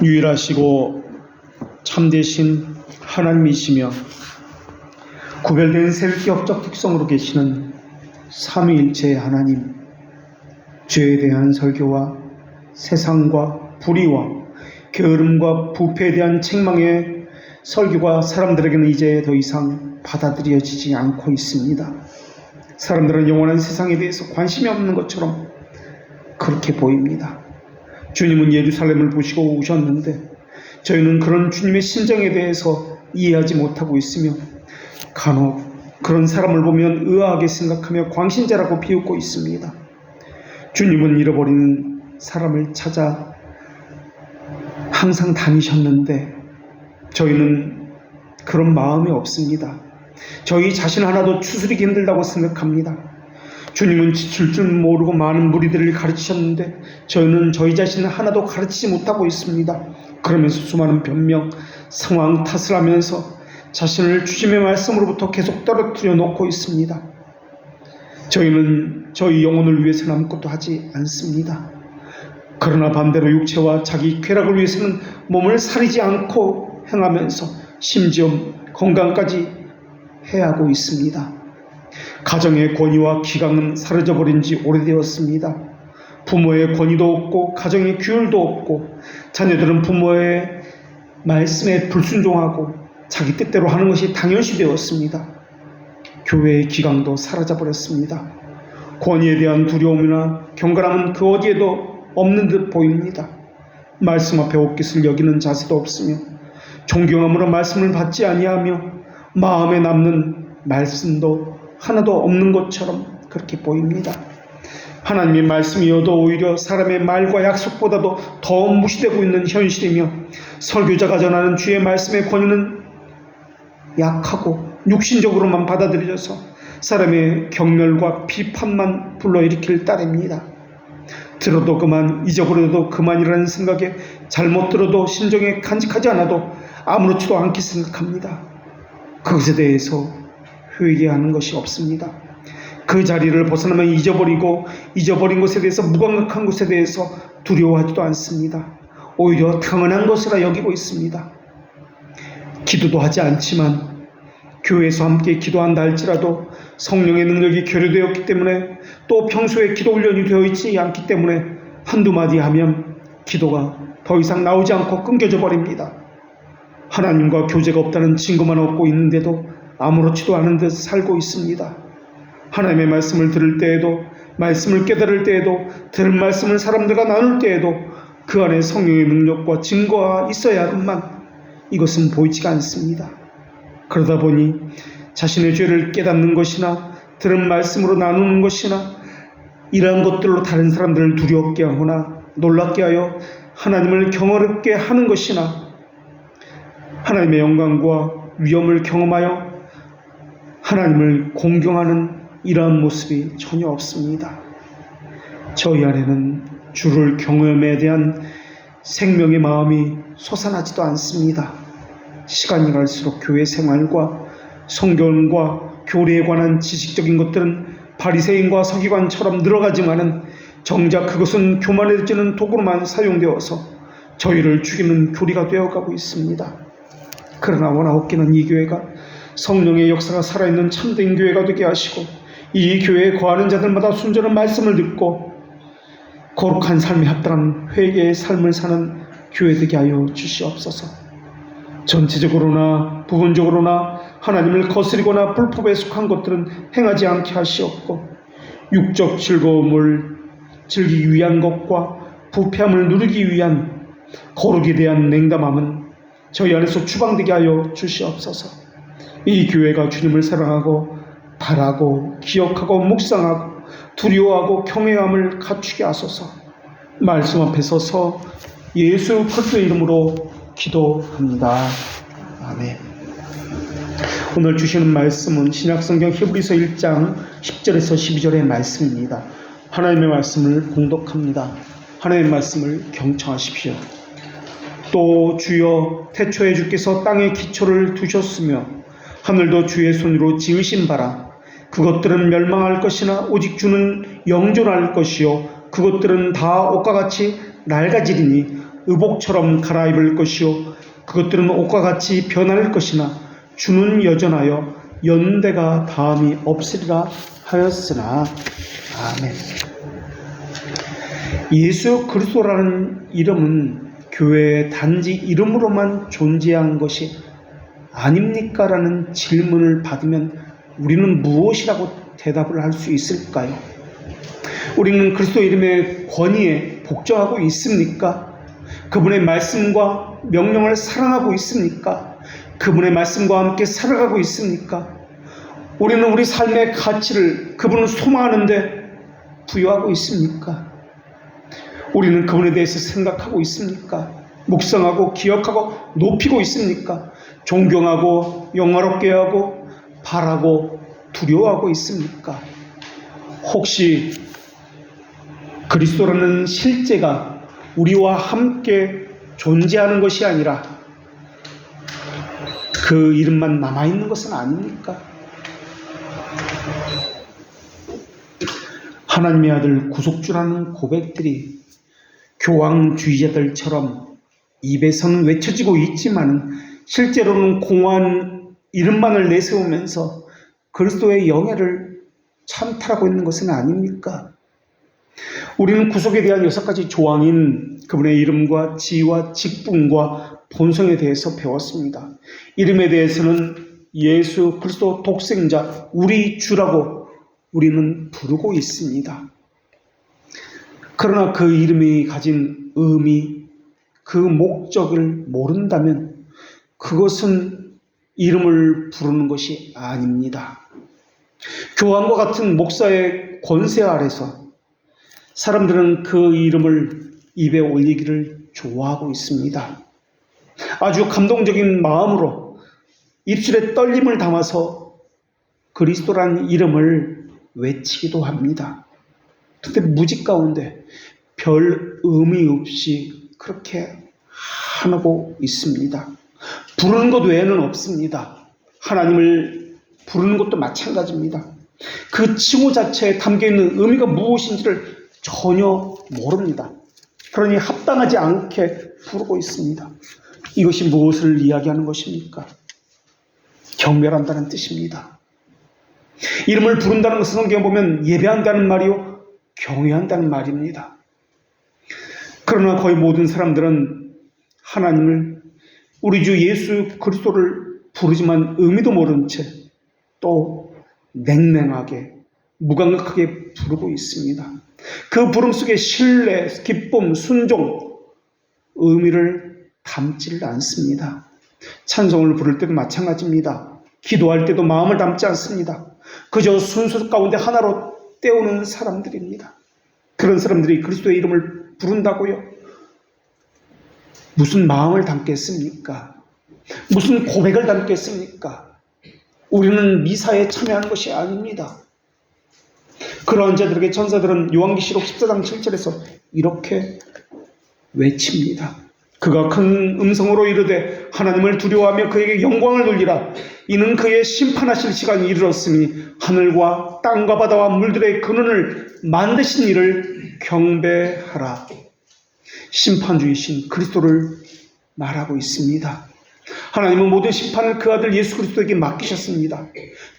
유일하시고 참되신 하나님이시며 구별된 세계적적 특성으로 계시는 삼위일체의 하나님, 죄에 대한 설교와 세상과 불의와 게으름과 부패에 대한 책망의 설교가 사람들에게는 이제 더 이상 받아들여지지 않고 있습니다. 사람들은 영원한 세상에 대해서 관심이 없는 것처럼 그렇게 보입니다. 주님은 예루살렘을 보시고 오셨는데 저희는 그런 주님의 심정에 대해서 이해하지 못하고 있으며 간혹 그런 사람을 보면 의아하게 생각하며 광신자라고 비웃고 있습니다. 주님은 잃어버린 사람을 찾아 항상 다니셨는데 저희는 그런 마음이 없습니다. 저희 자신 하나도 추스리기 힘들다고 생각합니다. 주님은 지칠 줄 모르고 많은 무리들을 가르치셨는데 저희는 저희 자신을 하나도 가르치지 못하고 있습니다. 그러면서 수많은 변명, 상황 탓을 하면서 자신을 주님의 말씀으로부터 계속 떨어뜨려 놓고 있습니다. 저희는 저희 영혼을 위해서는 아무것도 하지 않습니다. 그러나 반대로 육체와 자기 쾌락을 위해서는 몸을 사리지 않고 행하면서 심지어 건강까지 해하고 있습니다. 가정의 권위와 기강은 사라져버린 지 오래되었습니다. 부모의 권위도 없고 가정의 규율도 없고 자녀들은 부모의 말씀에 불순종하고 자기 뜻대로 하는 것이 당연시 되었습니다. 교회의 기강도 사라져버렸습니다. 권위에 대한 두려움이나 경건함은 그 어디에도 없는 듯 보입니다. 말씀 앞에 옷깃을 여기는 자세도 없으며 존경함으로 말씀을 받지 아니하며 마음에 남는 말씀도 하나도 없는 것처럼 그렇게 보입니다. 하나님의 말씀이어도 오히려 사람의 말과 약속보다도 더 무시되고 있는 현실이며 설교자가 전하는 주의 말씀의 권위는 약하고 육신적으로만 받아들여져서 사람의 경멸과 비판만 불러일으킬 따름입니다. 들어도 그만, 잊어버려도 그만이라는 생각에 잘못 들어도 심정에 간직하지 않아도 아무렇지도 않게 생각합니다. 그것에 대해서 회개하는 것이 없습니다. 그 자리를 벗어나면 잊어버린 것에 대해서 무감각한 것에 대해서 두려워하지도 않습니다. 오히려 당연한 것이라 여기고 있습니다. 기도도 하지 않지만 교회에서 함께 기도한다 할지라도 성령의 능력이 결여되었기 때문에 또 평소에 기도 훈련이 되어 있지 않기 때문에 한두 마디 하면 기도가 더 이상 나오지 않고 끊겨져 버립니다. 하나님과 교제가 없다는 증거만 얻고 있는데도 아무렇지도 않은 듯 살고 있습니다. 하나님의 말씀을 들을 때에도, 말씀을 깨달을 때에도, 들은 말씀을 사람들과 나눌 때에도 그 안에 성령의 능력과 증거가 있어야 하건만 이것은 보이지가 않습니다. 그러다 보니 자신의 죄를 깨닫는 것이나 들은 말씀으로 나누는 것이나 이러한 것들로 다른 사람들을 두렵게 하거나 놀랍게 하여 하나님을 경외롭게 하는 것이나 하나님의 영광과 위엄을 경험하여 하나님을 공경하는 이러한 모습이 전혀 없습니다. 저희 안에는 주를 경외함에 대한 생명의 마음이 솟아나지도 않습니다. 시간이 갈수록 교회 생활과 성경과 교리에 관한 지식적인 것들은 바리새인과 서기관처럼 늘어가지만은 정작 그것은 교만해지는 도구로만 사용되어서 저희를 죽이는 교리가 되어가고 있습니다. 그러나 원하옵기는 이 교회가 성령의 역사가 살아있는 참된 교회가 되게 하시고 이 교회에 거하는 자들마다 순전한 말씀을 듣고 거룩한 삶에 합당한 회개의 삶을 사는 교회 되게 하여 주시옵소서. 전체적으로나 부분적으로나 하나님을 거스리거나 불법에 속한 것들은 행하지 않게 하시옵고 육적 즐거움을 즐기기 위한 것과 부패함을 누리기 위한 거룩에 대한 냉담함은 저희 안에서 추방되게 하여 주시옵소서. 이 교회가 주님을 사랑하고 바라고 기억하고 묵상하고 두려워하고 경외함을 갖추게 하소서. 말씀 앞에 서서 예수 그리스도의 이름으로 기도합니다. 아멘. 오늘 주시는 말씀은 신약성경 히브리서 1장 10절에서 12절의 말씀입니다. 하나님의 말씀을 봉독합니다. 하나님의 말씀을 경청하십시오. 또 주여 태초에 주께서 땅에 기초를 두셨으며 하늘도 주의 손으로 지으신 바라. 그것들은 멸망할 것이나 오직 주는 영존할 것이요 그것들은 다 옷과 같이 낡아지리니 의복처럼 갈아입을 것이요 그것들은 옷과 같이 변할 것이나 주는 여전하여 연대가 다함이 없으리라 하였으나. 아멘. 예수 그리스도라는 이름은 교회의 단지 이름으로만 존재한 것이 아닙니까? 라는 질문을 받으면 우리는 무엇이라고 대답을 할 수 있을까요? 우리는 그리스도 이름의 권위에 복종하고 있습니까? 그분의 말씀과 명령을 사랑하고 있습니까? 그분의 말씀과 함께 살아가고 있습니까? 우리는 우리 삶의 가치를 그분을 소망하는데 부여하고 있습니까? 우리는 그분에 대해서 생각하고 있습니까? 묵상하고 기억하고 높이고 있습니까? 존경하고 영화롭게 하고 바라고 두려워하고 있습니까? 혹시 그리스도라는 실제가 우리와 함께 존재하는 것이 아니라 그 이름만 남아있는 것은 아닙니까? 하나님의 아들 구속주라는 고백들이 교황주의자들처럼 입에서는 외쳐지고 있지만 실제로는 공허한 이름만을 내세우면서 그리스도의 영예를 찬탈하고 있는 것은 아닙니까? 우리는 구속에 대한 6가지 조항인 그분의 이름과 지위와 직분과 본성에 대해서 배웠습니다. 이름에 대해서는 예수 그리스도 독생자 우리 주라고 우리는 부르고 있습니다. 그러나 그 이름이 가진 의미, 그 목적을 모른다면 그것은 이름을 부르는 것이 아닙니다. 교황과 같은 목사의 권세 아래서 사람들은 그 이름을 입에 올리기를 좋아하고 있습니다. 아주 감동적인 마음으로 입술에 떨림을 담아서 그리스도라는 이름을 외치기도 합니다. 그런데 무지 가운데 별 의미 없이 그렇게 하고 있습니다. 부르는 것 외에는 없습니다. 하나님을 부르는 것도 마찬가지입니다. 그 칭호 자체에 담겨있는 의미가 무엇인지를 전혀 모릅니다. 그러니 합당하지 않게 부르고 있습니다. 이것이 무엇을 이야기하는 것입니까? 경멸한다는 뜻입니다. 이름을 부른다는 것은 성경에 보면 예배한다는 말이요 경외한다는 말입니다. 그러나 거의 모든 사람들은 하나님을 우리 주 예수 그리스도를 부르지만 의미도 모른 채 또 냉랭하게 무감각하게 부르고 있습니다. 그 부름 속에 신뢰, 기쁨, 순종, 의미를 담지를 않습니다. 찬송을 부를 때도 마찬가지입니다. 기도할 때도 마음을 담지 않습니다. 그저 순서 가운데 하나로 때우는 사람들입니다. 그런 사람들이 그리스도의 이름을 부른다고요? 무슨 마음을 담겠습니까? 무슨 고백을 담겠습니까? 우리는 미사에 참여하는 것이 아닙니다. 그러한 자들에게 천사들은 요한계시록 14장 7절에서 이렇게 외칩니다. 그가 큰 음성으로 이르되 하나님을 두려워하며 그에게 영광을 돌리라. 이는 그의 심판하실 시간이 이르렀으니 하늘과 땅과 바다와 물들의 근원을 만드신 이를 경배하라. 심판주이신 그리스도를 말하고 있습니다. 하나님은 모든 심판을 그 아들 예수 그리스도에게 맡기셨습니다.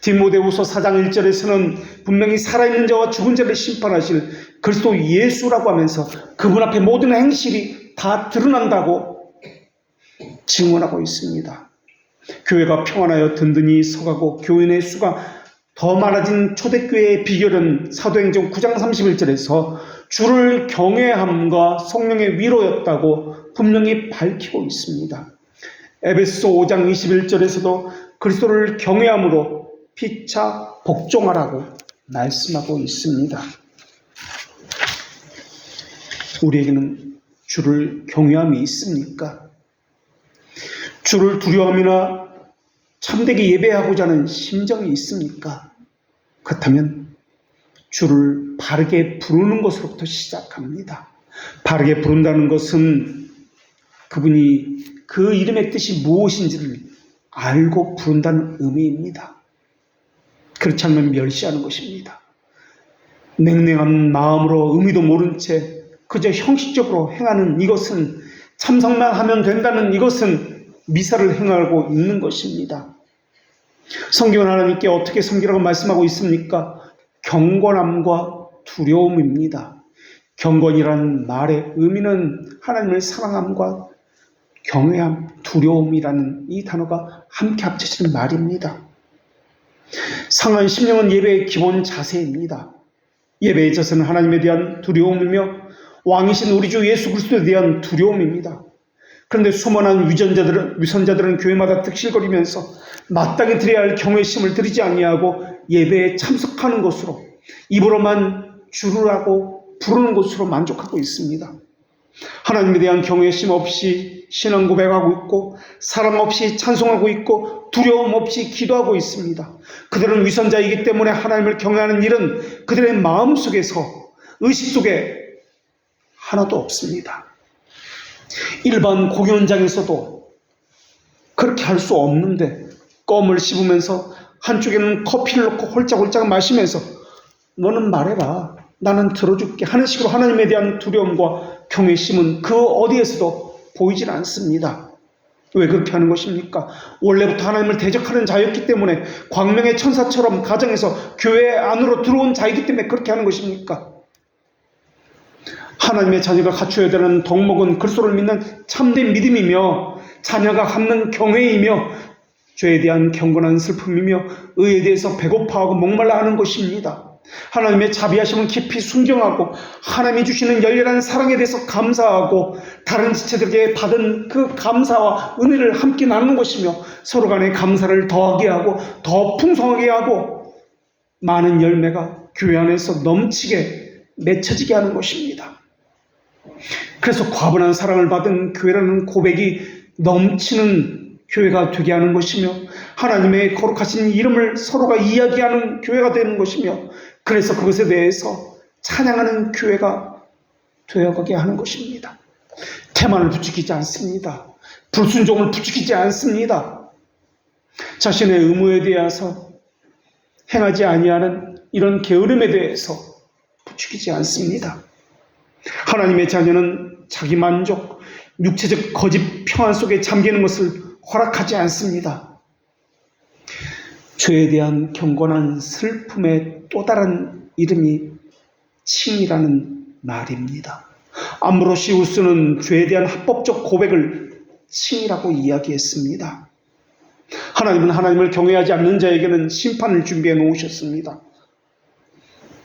디모데후서 4장 1절에서는 분명히 살아있는 자와 죽은 자를 심판하실 그리스도 예수라고 하면서 그분 앞에 모든 행실이 다 드러난다고 증언하고 있습니다. 교회가 평안하여 든든히 서가고 교인의 수가 더 많아진 초대교회의 비결은 사도행전 9장 31절에서 주를 경외함과 성령의 위로였다고 분명히 밝히고 있습니다. 에베소 5장 21절에서도 그리스도를 경외함으로 피차 복종하라고 말씀하고 있습니다. 우리에게는 주를 경외함이 있습니까? 주를 두려움이나 참되게 예배하고자 하는 심정이 있습니까? 그렇다면 주를 바르게 부르는 것으로부터 시작합니다. 바르게 부른다는 것은 그분이 그 이름의 뜻이 무엇인지를 알고 부른다는 의미입니다. 그렇지 않으면 멸시하는 것입니다. 냉랭한 마음으로 의미도 모른 채 그저 형식적으로 행하는 이것은 참석만 하면 된다는 이것은 미사를 행하고 있는 것입니다. 성경은 하나님께 어떻게 섬기라고 말씀하고 있습니까? 경건함과 두려움입니다. 경건이라는 말의 의미는 하나님을 사랑함과 경외함, 두려움이라는 이 단어가 함께 합쳐지는 말입니다. 상한 심령은 예배의 기본 자세입니다. 예배의 자세는 하나님에 대한 두려움이며 왕이신 우리 주 예수 그리스도에 대한 두려움입니다. 그런데 수많은 위선자들은 교회마다 득실거리면서 마땅히 드려야 할 경외심을 드리지 아니하고 예배에 참석하는 것으로 입으로만 주르라고 부르는 것으로 만족하고 있습니다. 하나님에 대한 경외심 없이 신앙 고백하고 있고 사랑 없이 찬송하고 있고 두려움 없이 기도하고 있습니다. 그들은 위선자이기 때문에 하나님을 경외하는 일은 그들의 마음속에서 의식 속에 하나도 없습니다. 일반 공연장에서도 그렇게 할 수 없는데 껌을 씹으면서 한쪽에는 커피를 넣고 홀짝홀짝 마시면서 너는 말해라, 나는 들어줄게 하는 식으로 하나님에 대한 두려움과 경외심은 그 어디에서도 보이질 않습니다. 왜 그렇게 하는 것입니까? 원래부터 하나님을 대적하는 자였기 때문에, 광명의 천사처럼 가정에서 교회 안으로 들어온 자이기 때문에 그렇게 하는 것입니까? 하나님의 자녀가 갖춰야 되는 덕목은 그리스도를 믿는 참된 믿음이며 자녀가 갖는 경외이며 죄에 대한 경건한 슬픔이며 의에 대해서 배고파하고 목말라 하는 것입니다. 하나님의 자비하심은 깊이 순종하고 하나님이 주시는 열렬한 사랑에 대해서 감사하고 다른 지체들에게 받은 그 감사와 은혜를 함께 나누는 것이며 서로 간의 감사를 더하게 하고 더 풍성하게 하고 많은 열매가 교회 안에서 넘치게 맺혀지게 하는 것입니다. 그래서 과분한 사랑을 받은 교회라는 고백이 넘치는 교회가 되게 하는 것이며 하나님의 거룩하신 이름을 서로가 이야기하는 교회가 되는 것이며 그래서 그것에 대해서 찬양하는 교회가 되어가게 하는 것입니다. 태만을 부추기지 않습니다. 불순종을 부추기지 않습니다. 자신의 의무에 대해서 행하지 아니하는 이런 게으름에 대해서 부추기지 않습니다. 하나님의 자녀는 자기 만족, 육체적 거짓 평안 속에 잠기는 것을 허락하지 않습니다. 죄에 대한 경건한 슬픔의 또 다른 이름이 칭이라는 말입니다. 암브로시우스는 죄에 대한 합법적 고백을 칭이라고 이야기했습니다. 하나님은 하나님을 경외하지 않는 자에게는 심판을 준비해 놓으셨습니다.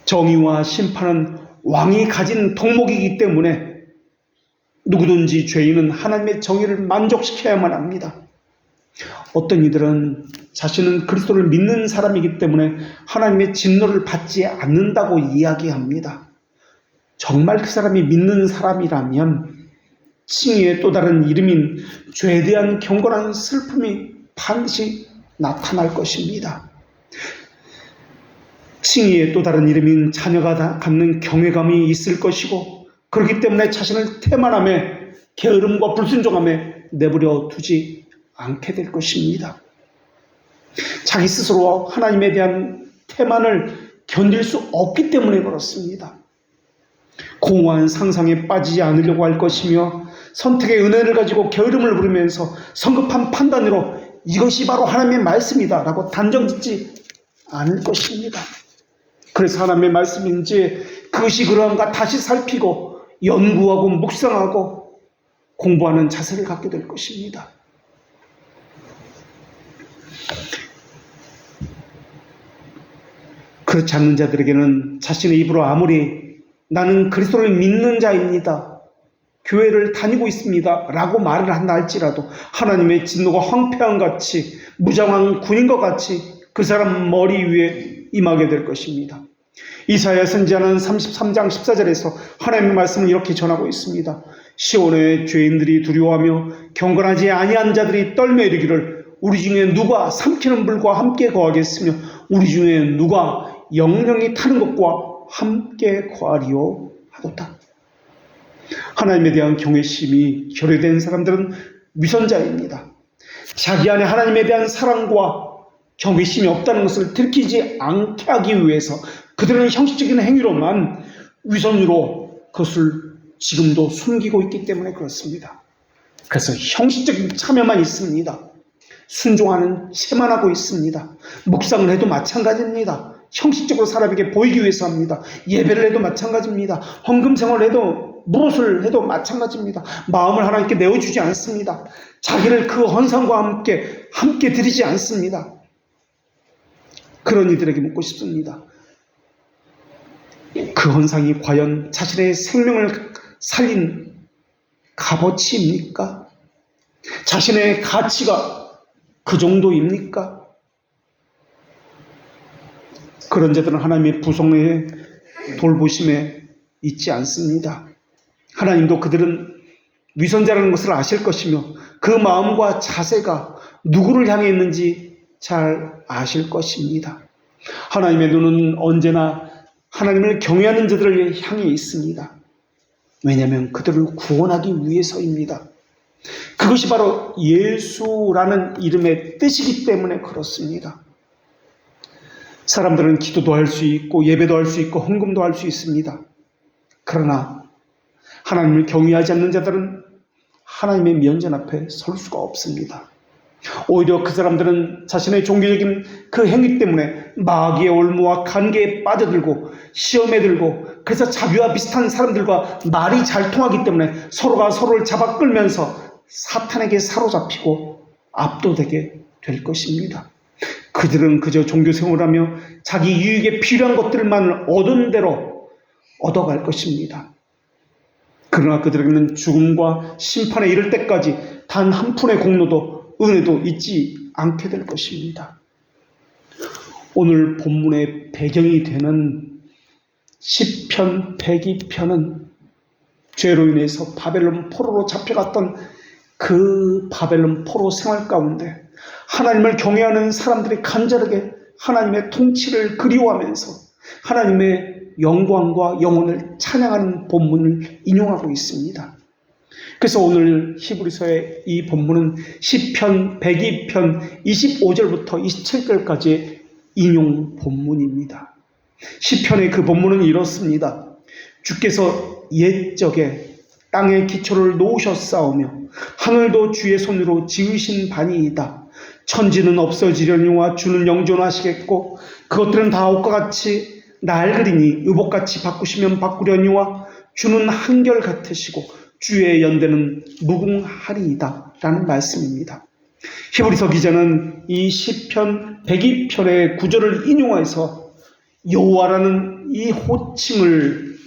정의와 심판은 왕이 가진 덕목이기 때문에 누구든지 죄인은 하나님의 정의를 만족시켜야만 합니다. 어떤 이들은 자신은 그리스도를 믿는 사람이기 때문에 하나님의 진노를 받지 않는다고 이야기합니다. 정말 그 사람이 믿는 사람이라면 칭의의 또 다른 이름인 죄에 대한 경건한 슬픔이 반드시 나타날 것입니다. 칭의의 또 다른 이름인 자녀가 갖는 경외감이 있을 것이고 그렇기 때문에 자신을 태만함에 게으름과 불순종함에 내버려 두지 않게 될 것입니다. 자기 스스로 하나님에 대한 태만을 견딜 수 없기 때문에 그렇습니다. 공허한 상상에 빠지지 않으려고 할 것이며 선택의 은혜를 가지고 게으름을 부르면서 성급한 판단으로 이것이 바로 하나님의 말씀이다 라고 단정짓지 않을 것입니다. 그래서 하나님의 말씀인지 그것이 그러한가 다시 살피고 연구하고 묵상하고 공부하는 자세를 갖게 될 것입니다. 그렇지 않는 자들에게는 자신의 입으로 아무리 나는 그리스도를 믿는 자입니다, 교회를 다니고 있습니다 라고 말을 한다 할지라도 하나님의 진노가 황폐함같이 무장한 군인과 같이 그 사람 머리 위에 임하게 될 것입니다. 이사야 선지자는 33장 14절에서 하나님의 말씀을 이렇게 전하고 있습니다. 시온의 죄인들이 두려워하며 경건하지 아니한 자들이 떨며 이르기를 우리 중에 누가 삼키는 불과 함께 거하겠으며 우리 중에 누가 영령이 타는 것과 함께 거하리요 하도다. 하나님에 대한 경외심이 결여된 사람들은 위선자입니다. 자기 안에 하나님에 대한 사랑과 경외심이 없다는 것을 들키지 않게 하기 위해서 그들은 형식적인 행위로만 위선으로 그것을 지금도 숨기고 있기 때문에 그렇습니다. 그래서 형식적인 참여만 있습니다. 순종하는 채만 하고 있습니다. 묵상을 해도 마찬가지입니다. 형식적으로 사람에게 보이기 위해서 합니다. 예배를 해도 마찬가지입니다. 헌금 생활을 해도, 무엇을 해도 마찬가지입니다. 마음을 하나님께 내어주지 않습니다. 자기를 그 헌상과 함께 드리지 않습니다. 그런 이들에게 묻고 싶습니다. 그 헌상이 과연 자신의 생명을 살린 값어치입니까? 자신의 가치가 그 정도입니까? 그런 자들은 하나님의 부성의 돌보심에 있지 않습니다. 하나님도 그들은 위선자라는 것을 아실 것이며 그 마음과 자세가 누구를 향해 있는지 잘 아실 것입니다. 하나님의 눈은 언제나 하나님을 경외하는 자들을 향해 있습니다. 왜냐하면 그들을 구원하기 위해서입니다. 그것이 바로 예수라는 이름의 뜻이기 때문에 그렇습니다. 사람들은 기도도 할 수 있고 예배도 할 수 있고 헌금도 할 수 있습니다. 그러나 하나님을 경외하지 않는 자들은 하나님의 면전 앞에 설 수가 없습니다. 오히려 그 사람들은 자신의 종교적인 그 행위 때문에 마귀의 올무와 관계에 빠져들고 시험에 들고, 그래서 자기와 비슷한 사람들과 말이 잘 통하기 때문에 서로가 서로를 잡아 끌면서 사탄에게 사로잡히고 압도되게 될 것입니다. 그들은 그저 종교 생활하며 자기 유익에 필요한 것들만 얻은 대로 얻어갈 것입니다. 그러나 그들에게는 죽음과 심판에 이를 때까지 단 한 푼의 공로도 은혜도 잊지 않게 될 것입니다. 오늘 본문의 배경이 되는 시편 102편은 죄로 인해서 바벨론 포로로 잡혀갔던 그 바벨론 포로 생활 가운데 하나님을 경외하는 사람들이 간절하게 하나님의 통치를 그리워하면서 하나님의 영광과 영혼을 찬양하는 본문을 인용하고 있습니다. 그래서 오늘 히브리서의 이 본문은 시편 102편 25절부터 27절까지의 인용 본문입니다. 시편의 그 본문은 이렇습니다. 주께서 옛적에 땅의 기초를 놓으셨사오며 하늘도 주의 손으로 지으신 바니이다. 천지는 없어지려니와 주는 영존하시겠고 그것들은 다 옷과 같이 낡으리니 의복같이 바꾸시면 바꾸려니와 주는 한결같으시고 주의 연대는 무궁하리이다 라는 말씀입니다. 히브리서 기자는 이 시편 102편의 구절을 인용해서 여호와라는 이 호칭을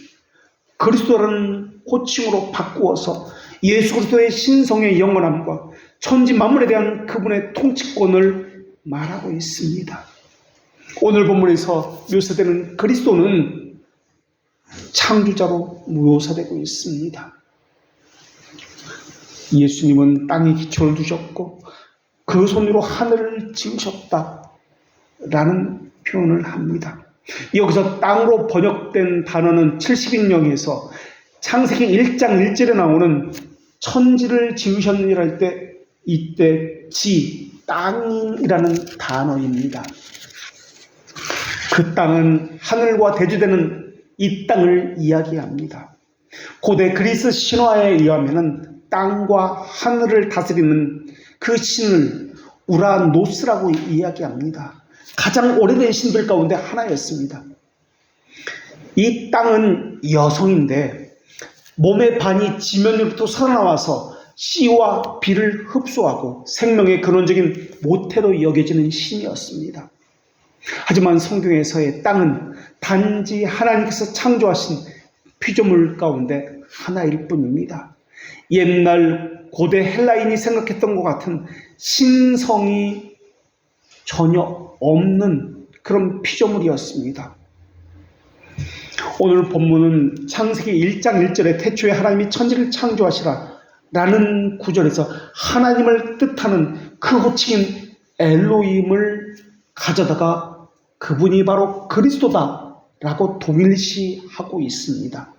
그리스도라는 호칭으로 바꾸어서 예수 그리스도의 신성의 영원함과 천지 만물에 대한 그분의 통치권을 말하고 있습니다. 오늘 본문에서 묘사되는 그리스도는 창조자로 묘사되고 있습니다. 예수님은 땅에 기초를 두셨고 그 손으로 하늘을 지으셨다 라는 표현을 합니다. 여기서 땅으로 번역된 단어는 70인명에서 창세기 1장 1절에 나오는 천지를 지으셨느니라 할 때 이때 땅이라는 단어입니다. 그 땅은 하늘과 대조되는 이 땅을 이야기합니다. 고대 그리스 신화에 의하면 땅과 하늘을 다스리는 그 신을 우라노스라고 이야기합니다. 가장 오래된 신들 가운데 하나였습니다. 이 땅은 여성인데 몸의 반이 지면으로부터 살아나와서 씨와 비를 흡수하고 생명의 근원적인 모태로 여겨지는 신이었습니다. 하지만 성경에서의 땅은 단지 하나님께서 창조하신 피조물 가운데 하나일 뿐입니다. 옛날 고대 헬라인이 생각했던 것 같은 신성이 전혀 없는 그런 피조물이었습니다. 오늘 본문은 창세기 1장 1절에 태초에 하나님이 천지를 창조하시라 라는 구절에서 하나님을 뜻하는 그 호칭인 엘로힘을 가져다가 그분이 바로 그리스도다 라고 동일시하고 있습니다.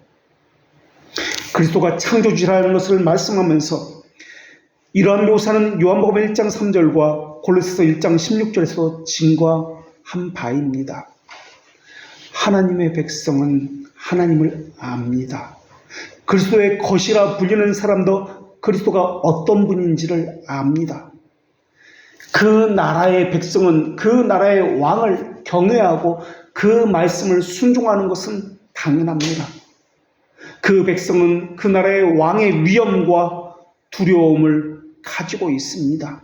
그리스도가 창조주라는 것을 말씀하면서 이러한 묘사는 요한복음 1장 3절과 골로새서 1장 16절에서 증거한 바입니다. 하나님의 백성은 하나님을 압니다. 그리스도의 것이라 불리는 사람도 그리스도가 어떤 분인지를 압니다. 그 나라의 백성은 그 나라의 왕을 경외하고 그 말씀을 순종하는 것은 당연합니다. 그 백성은 그 나라의 왕의 위엄과 두려움을 가지고 있습니다.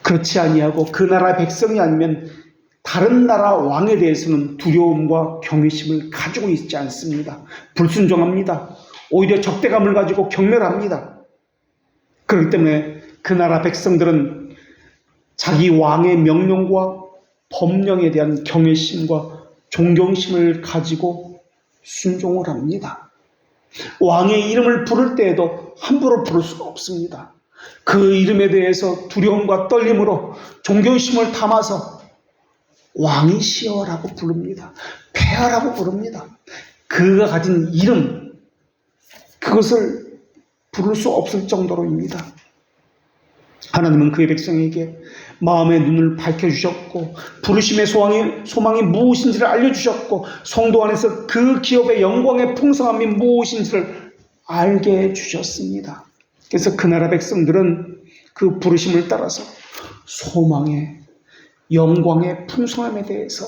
그렇지 아니하고 그 나라 백성이 아니면 다른 나라 왕에 대해서는 두려움과 경외심을 가지고 있지 않습니다. 불순종합니다. 오히려 적대감을 가지고 경멸합니다. 그렇기 때문에 그 나라 백성들은 자기 왕의 명령과 법령에 대한 경외심과 존경심을 가지고 순종을 합니다. 왕의 이름을 부를 때에도 함부로 부를 수가 없습니다. 그 이름에 대해서 두려움과 떨림으로 존경심을 담아서 왕이시여라고 부릅니다. 폐하라고 부릅니다. 그가 가진 이름, 그것을 부를 수 없을 정도로입니다. 하나님은 그의 백성에게 마음의 눈을 밝혀주셨고 부르심의 소망이 무엇인지를 알려주셨고 성도 안에서 그 기업의 영광의 풍성함이 무엇인지를 알게 해주셨습니다. 그래서 그 나라 백성들은 그 부르심을 따라서 소망의 영광의 풍성함에 대해서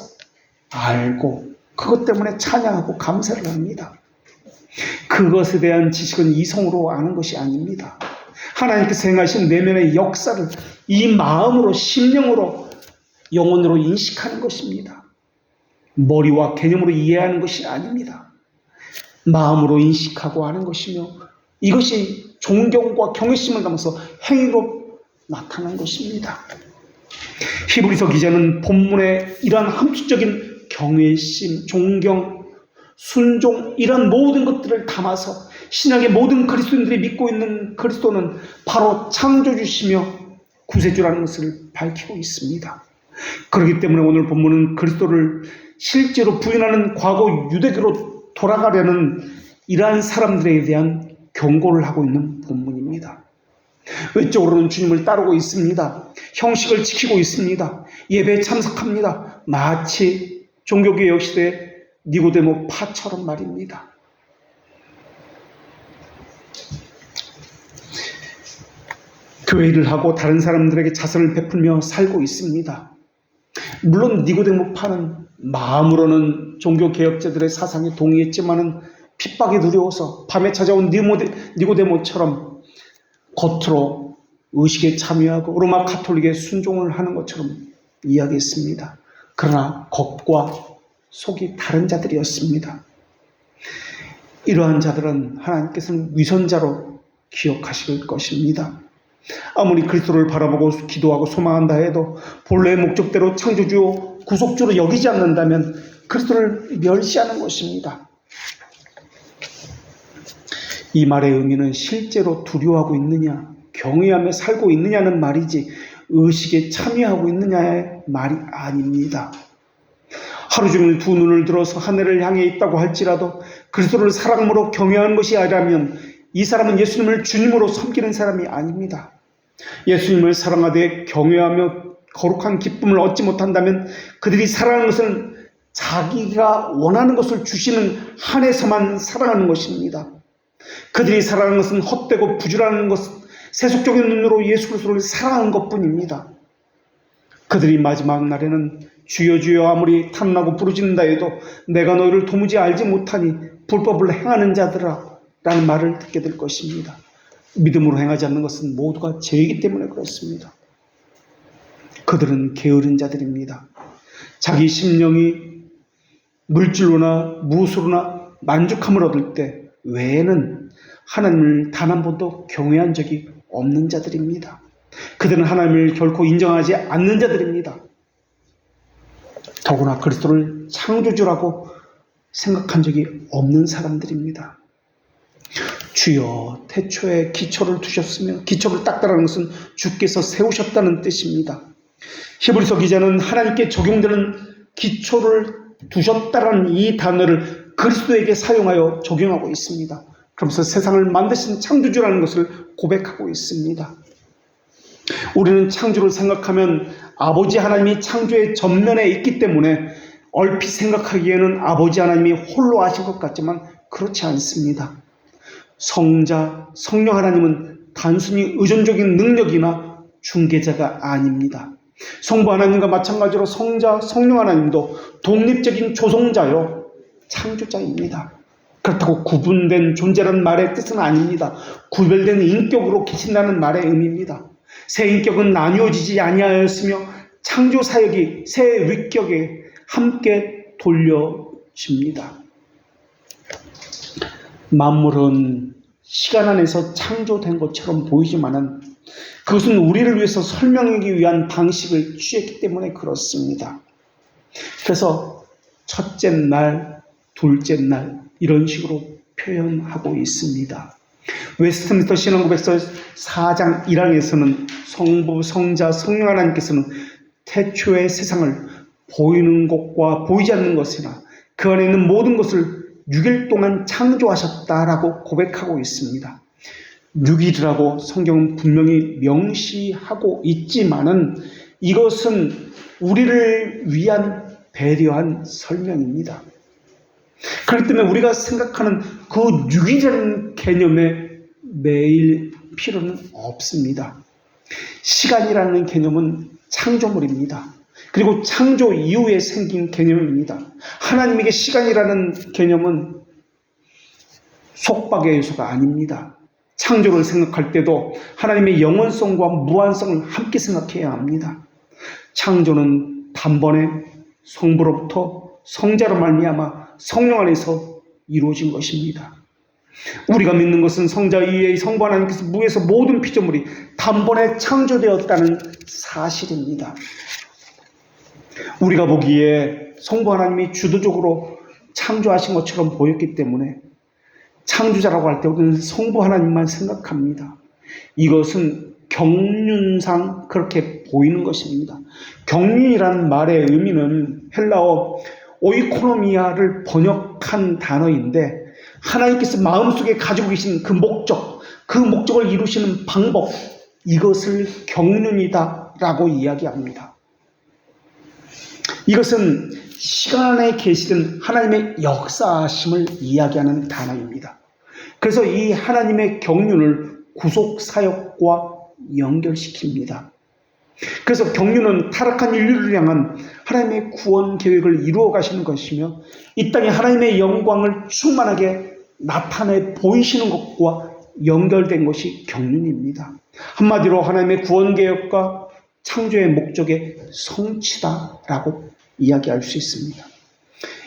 알고 그것 때문에 찬양하고 감사를 합니다. 그것에 대한 지식은 이성으로 아는 것이 아닙니다. 하나님께서 행하신 내면의 역사를 이 마음으로, 심령으로, 영혼으로 인식하는 것입니다. 머리와 개념으로 이해하는 것이 아닙니다. 마음으로 인식하고 아는 것이며 이것이 존경과 경외심을 담아서 행위로 나타난 것입니다. 히브리서 기자는 본문의 이러한 함축적인 경외심, 존경, 순종 이런 모든 것들을 담아서 신약의 모든 그리스도인들이 믿고 있는 그리스도는 바로 창조주시며 구세주라는 것을 밝히고 있습니다. 그렇기 때문에 오늘 본문은 그리스도를 실제로 부인하는 과거 유대교로 돌아가려는 이러한 사람들에 대한 경고를 하고 있는 본문입니다. 외적으로는 주님을 따르고 있습니다. 형식을 지키고 있습니다. 예배에 참석합니다. 마치 종교개혁 시대 니고데모 파처럼 말입니다. 교회 일을 하고 다른 사람들에게 자선을 베풀며 살고 있습니다. 물론 니고데모 파는 마음으로는 종교개혁자들의 사상에 동의했지만은 핍박이 두려워서 밤에 찾아온 니고데모처럼 겉으로 의식에 참여하고 로마 가톨릭에 순종을 하는 것처럼 이야기했습니다. 그러나 겉과 속이 다른 자들이었습니다. 이러한 자들은 하나님께서는 위선자로 기억하실 것입니다. 아무리 그리스도를 바라보고 기도하고 소망한다 해도 본래의 목적대로 창조주, 구속주로 여기지 않는다면 그리스도를 멸시하는 것입니다. 이 말의 의미는 실제로 두려워하고 있느냐, 경외하며 살고 있느냐는 말이지 의식에 참여하고 있느냐의 말이 아닙니다. 하루 종일 두 눈을 들어서 하늘을 향해 있다고 할지라도 그리스도를 사랑으로 경외하는 것이 아니라면 이 사람은 예수님을 주님으로 섬기는 사람이 아닙니다. 예수님을 사랑하되 경외하며 거룩한 기쁨을 얻지 못한다면 그들이 사랑하는 것은 자기가 원하는 것을 주시는 한에서만 사랑하는 것입니다. 그들이 사랑하는 것은 헛되고 부질한 것, 세속적인 눈으로 예수 그리스도를 사랑하는 것뿐입니다. 그들이 마지막 날에는 주여 주여 아무리 탐나고 부르짖는다 해도 내가 너희를 도무지 알지 못하니 불법을 행하는 자들아 라는 말을 듣게 될 것입니다. 믿음으로 행하지 않는 것은 모두가 죄이기 때문에 그렇습니다. 그들은 게으른 자들입니다. 자기 심령이 물질로나 무엇으로나 만족함을 얻을 때 외에는 하나님을 단 한 번도 경외한 적이 없는 자들입니다. 그들은 하나님을 결코 인정하지 않는 자들입니다. 더구나 그리스도를 창조주라고 생각한 적이 없는 사람들입니다. 주여 태초에 기초를 두셨으며 기초를 닦다라는 것은 주께서 세우셨다는 뜻입니다. 히브리서 기자는 하나님께 적용되는 기초를 두셨다라는 이 단어를 그리스도에게 사용하여 적용하고 있습니다. 그러면서 세상을 만드신 창조주라는 것을 고백하고 있습니다. 우리는 창조를 생각하면 아버지 하나님이 창조의 전면에 있기 때문에 얼핏 생각하기에는 아버지 하나님이 홀로 하신 것 같지만 그렇지 않습니다. 성자, 성령 하나님은 단순히 의존적인 능력이나 중개자가 아닙니다. 성부 하나님과 마찬가지로 성자, 성령 하나님도 독립적인 조성자요, 창조자입니다. 그렇다고 구분된 존재라는 말의 뜻은 아닙니다. 구별된 인격으로 계신다는 말의 의미입니다. 새 인격은 나뉘어지지 아니하였으며 창조 사역이 새 위격에 함께 돌려집니다. 만물은 시간 안에서 창조된 것처럼 보이지만은 그것은 우리를 위해서 설명하기 위한 방식을 취했기 때문에 그렇습니다. 그래서 첫째 날, 둘째 날 이런 식으로 표현하고 있습니다. 웨스트민스터 신앙고백서 4장 1항에서는 성부, 성자, 성령 하나님께서는 태초의 세상을 보이는 것과 보이지 않는 것이나 그 안에 있는 모든 것을 6일 동안 창조하셨다라고 고백하고 있습니다. 6일이라고 성경은 분명히 명시하고 있지만은 이것은 우리를 위한 배려한 설명입니다. 그렇기 때문에 우리가 생각하는 그 6일이라는 개념에 매일 필요는 없습니다. 시간이라는 개념은 창조물입니다. 그리고 창조 이후에 생긴 개념입니다. 하나님에게 시간이라는 개념은 속박의 요소가 아닙니다. 창조를 생각할 때도 하나님의 영원성과 무한성을 함께 생각해야 합니다. 창조는 단번에 성부로부터 성자로 말미암아 성령 안에서 이루어진 것입니다. 우리가 믿는 것은 성자 이외의 성부 하나님께서 무에서 모든 피조물이 단번에 창조되었다는 사실입니다. 우리가 보기에 성부 하나님이 주도적으로 창조하신 것처럼 보였기 때문에 창조자라고 할 때 우리는 성부 하나님만 생각합니다. 이것은 경륜상 그렇게 보이는 것입니다. 경륜이라는 말의 의미는 헬라어 오이코노미아를 번역한 단어인데 하나님께서 마음속에 가지고 계신 그 목적, 그 목적을 이루시는 방법, 이것을 경륜이다라고 이야기합니다. 이것은 시간 안에 계시던 하나님의 역사하심을 이야기하는 단어입니다. 그래서 이 하나님의 경륜을 구속사역과 연결시킵니다. 그래서 경륜은 타락한 인류를 향한 하나님의 구원 계획을 이루어 가시는 것이며 이 땅에 하나님의 영광을 충만하게 나타내 보이시는 것과 연결된 것이 경륜입니다. 한마디로 하나님의 구원 계획과 창조의 목적의 성취다라고 이야기할 수 있습니다.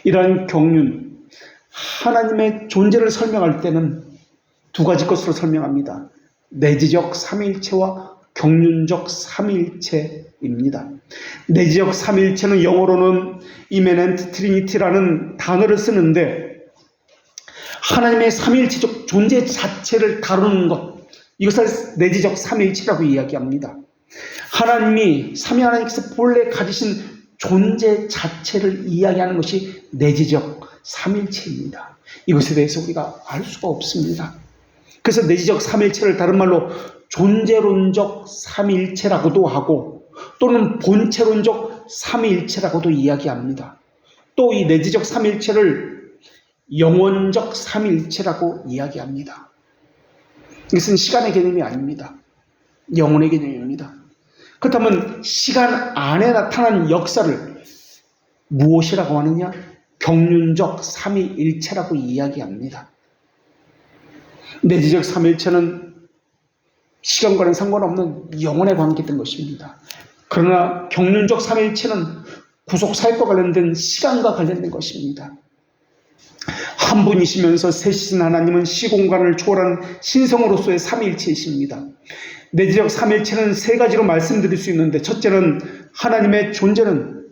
이러한 경륜, 하나님의 존재를 설명할 때는 두 가지 것으로 설명합니다. 내지적 삼위일체와 경륜적 삼위일체입니다. 내지적 삼위일체는 영어로는 immanent trinity라는 단어를 쓰는데 하나님의 삼위일체적 존재 자체를 다루는 것, 이것을 내지적 삼위일체라고 이야기합니다. 하나님이 삼위 하나님께서 본래 가지신 존재 자체를 이야기하는 것이 내지적 삼위일체입니다. 이것에 대해서 우리가 알 수가 없습니다. 그래서 내지적 삼위일체를 다른 말로 존재론적 삼위일체라고도 하고 또는 본체론적 삼위일체라고도 이야기합니다. 또 이 내지적 삼위일체를 영원적 삼위일체라고 이야기합니다. 이것은 시간의 개념이 아닙니다. 영혼의 개념입니다. 그렇다면 시간 안에 나타난 역사를 무엇이라고 하느냐? 경륜적 삼위일체라고 이야기합니다. 내지적 삼위일체는 시간과는 상관없는 영혼에 관계된 것입니다. 그러나 경륜적 삼위일체는 구속사역과 관련된 시간과 관련된 것입니다. 한 분이시면서 셋이신 하나님은 시공간을 초월한 신성으로서의 삼위일체이십니다. 내지적 삼위일체는 세 가지로 말씀드릴 수 있는데 첫째는 하나님의 존재는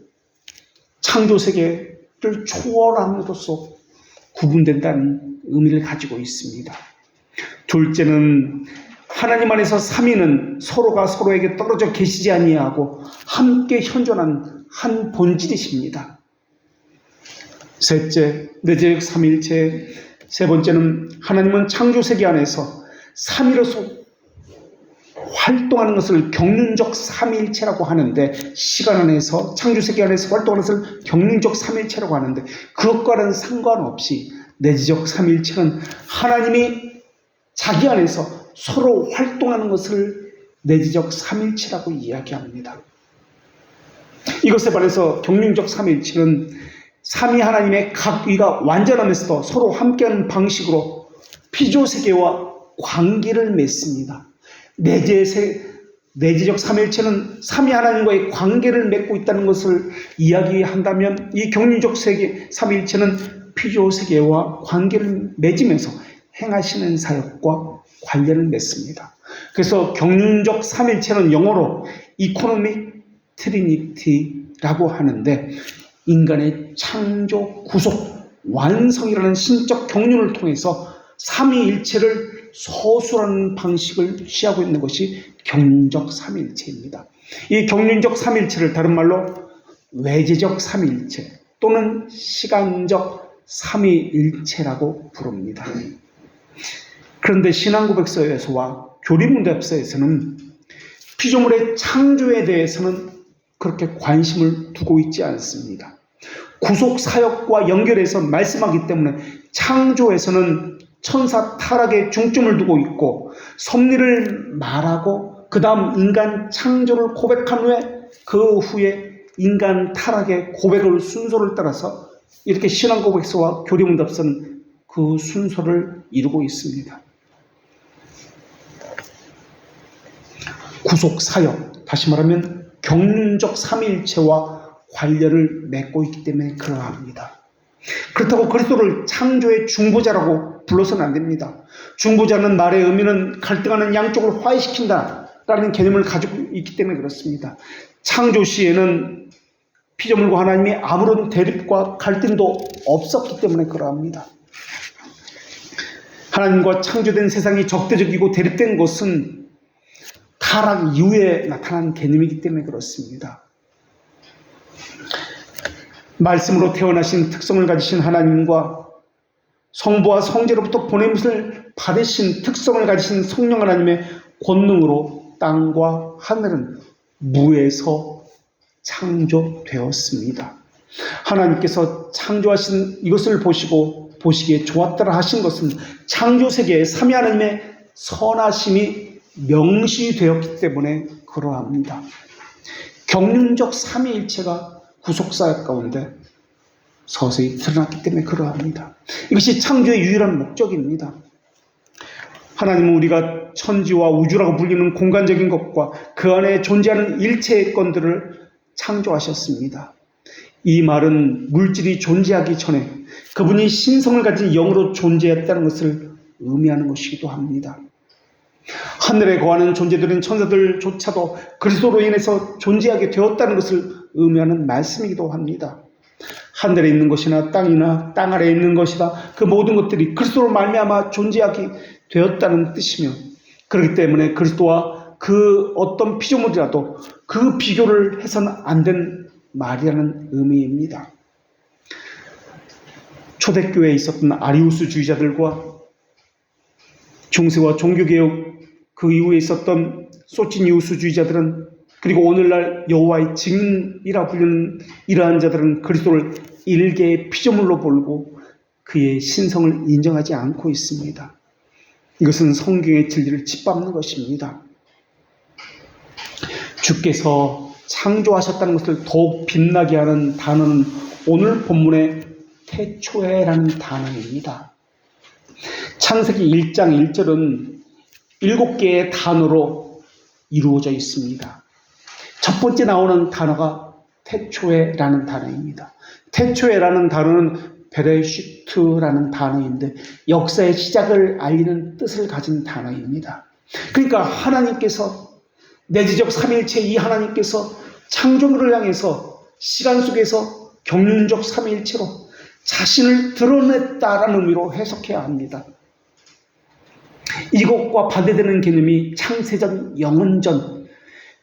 창조세계를 초월함으로써 구분된다는 의미를 가지고 있습니다. 둘째는 하나님 안에서 삼위는 서로가 서로에게 떨어져 계시지 아니하고 함께 현존한 한 본질이십니다. 셋째, 내지적 삼위일체. 세 번째는 하나님은 창조세계 안에서 삼위로서 활동하는 것을 경륜적 삼위일체라고 하는데 시간 안에서 창조세계 안에서 활동하는 것을 경륜적 삼위일체라고 하는데 그것과는 상관없이 내지적 삼위일체는 하나님이 자기 안에서 서로 활동하는 것을 내재적 삼일체라고 이야기합니다. 이것에 반해서 경륜적 삼일체는 삼위 하나님의 각 위가 완전하면서도 서로 함께하는 방식으로 피조세계와 관계를 맺습니다. 내재적 삼일체는 삼위 하나님과의 관계를 맺고 있다는 것을 이야기한다면, 이 경륜적 삼일체는 피조세계와 관계를 맺으면서 행하시는 사역과 관련을 맺습니다. 그래서 경륜적 삼일체는 영어로 이코노믹 트리니티라고 하는데, 인간의 창조, 구속, 완성이라는 신적 경륜을 통해서 삼위일체를 서술하는 방식을 취하고 있는 것이 경륜적 삼일체입니다. 이 경륜적 삼일체를 다른 말로 외재적 삼일체 또는 시간적 삼위일체라고 부릅니다. 그런데 신앙고백서에서와 교리문답서에서는 피조물의 창조에 대해서는 그렇게 관심을 두고 있지 않습니다. 구속 사역과 연결해서 말씀하기 때문에 창조에서는 천사 타락에 중점을 두고 있고, 섭리를 말하고 그 다음 인간 창조를 고백한 후에 그 후에 인간 타락의 고백을 순서를 따라서 이렇게 신앙고백서와 교리문답서는 그 순서를 이루고 있습니다. 구속 사역, 다시 말하면 경륜적 삼위일체와 관련을 맺고 있기 때문에 그러합니다. 그렇다고 그리스도를 창조의 중보자라고 불러서는 안 됩니다. 중보자는 말의 의미는 갈등하는 양쪽을 화해시킨다라는 개념을 가지고 있기 때문에 그렇습니다. 창조 시에는 피조물과 하나님이 아무런 대립과 갈등도 없었기 때문에 그러합니다. 하나님과 창조된 세상이 적대적이고 대립된 것은 타락 이후에 나타난 개념이기 때문에 그렇습니다. 말씀으로 태어나신 특성을 가지신 하나님과 성부와 성자로부터 보냄을 받으신 특성을 가지신 성령 하나님의 권능으로 땅과 하늘은 무에서 창조되었습니다. 하나님께서 창조하신 이것을 보시고 보시기에 좋았더라 하신 것은 창조세계에 삼위 하나님의 선하심이 명시되었기 때문에 그러합니다. 경륜적 삼위일체가 구속사역 가운데 서서히 드러났기 때문에 그러합니다. 이것이 창조의 유일한 목적입니다. 하나님은 우리가 천지와 우주라고 불리는 공간적인 것과 그 안에 존재하는 일체의 건들을 창조하셨습니다. 이 말은 물질이 존재하기 전에 그분이 신성을 가진 영으로 존재했다는 것을 의미하는 것이기도 합니다. 하늘에 거하는 존재들인 천사들조차도 그리스도로 인해서 존재하게 되었다는 것을 의미하는 말씀이기도 합니다. 하늘에 있는 것이나 땅이나 땅 아래에 있는 것이다, 그 모든 것들이 그리스도로 말미암아 존재하게 되었다는 뜻이며, 그렇기 때문에 그리스도와 그 어떤 피조물이라도 그 비교를 해서는 안 된 말이라는 의미입니다. 초대교회에 있었던 아리우스주의자들과 중세와 종교개혁 그 이후에 있었던 소치니우스주의자들은, 그리고 오늘날 여호와의 증인이라 불리는 이러한 자들은 그리스도를 일개의 피조물로 보고 그의 신성을 인정하지 않고 있습니다. 이것은 성경의 진리를 짓밟는 것입니다. 주께서 창조하셨다는 것을 더욱 빛나게 하는 단어는 오늘 본문의 태초에라는 단어입니다. 창세기 1장 1절은 7개의 단어로 이루어져 있습니다. 첫 번째 나오는 단어가 태초에라는 단어입니다. 태초에라는 단어는 베레시트라는 단어인데 역사의 시작을 알리는 뜻을 가진 단어입니다. 그러니까 하나님께서, 내재적 삼위일체 이 하나님께서 창조물을 향해서 시간 속에서 경륜적 삼위일체로 자신을 드러냈다라는 의미로 해석해야 합니다. 이것과 반대되는 개념이 창세전, 영원전,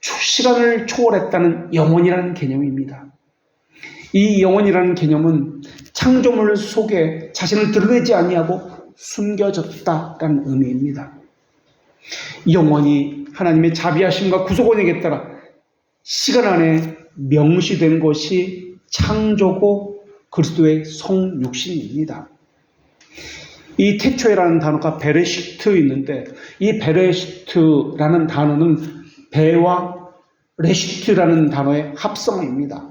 시간을 초월했다는 영원이라는 개념입니다. 이 영원이라는 개념은 창조물 속에 자신을 드러내지 아니하고 숨겨졌다라는 의미입니다. 영원히 하나님의 자비하심과 구속원에게 따라 시간 안에 명시된 것이 창조고 그리스도의 성육신입니다. 이 태초에라는 단어가 베레시트 있는데, 이 베레시트라는 단어는 배와 레시트라는 단어의 합성어입니다.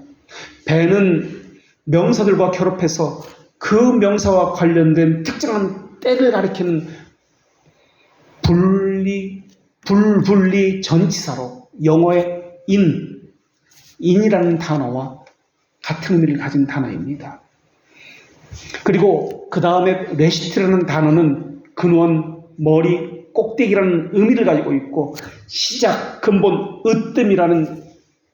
배는 명사들과 결합해서 그 명사와 관련된 특정한 때를 가리키는 불분리 전치사로 영어의 in이라는 단어와 같은 의미를 가진 단어입니다. 그리고 그 다음에 레시트라는 단어는 근원, 머리, 꼭대기라는 의미를 가지고 있고 시작, 근본, 으뜸이라는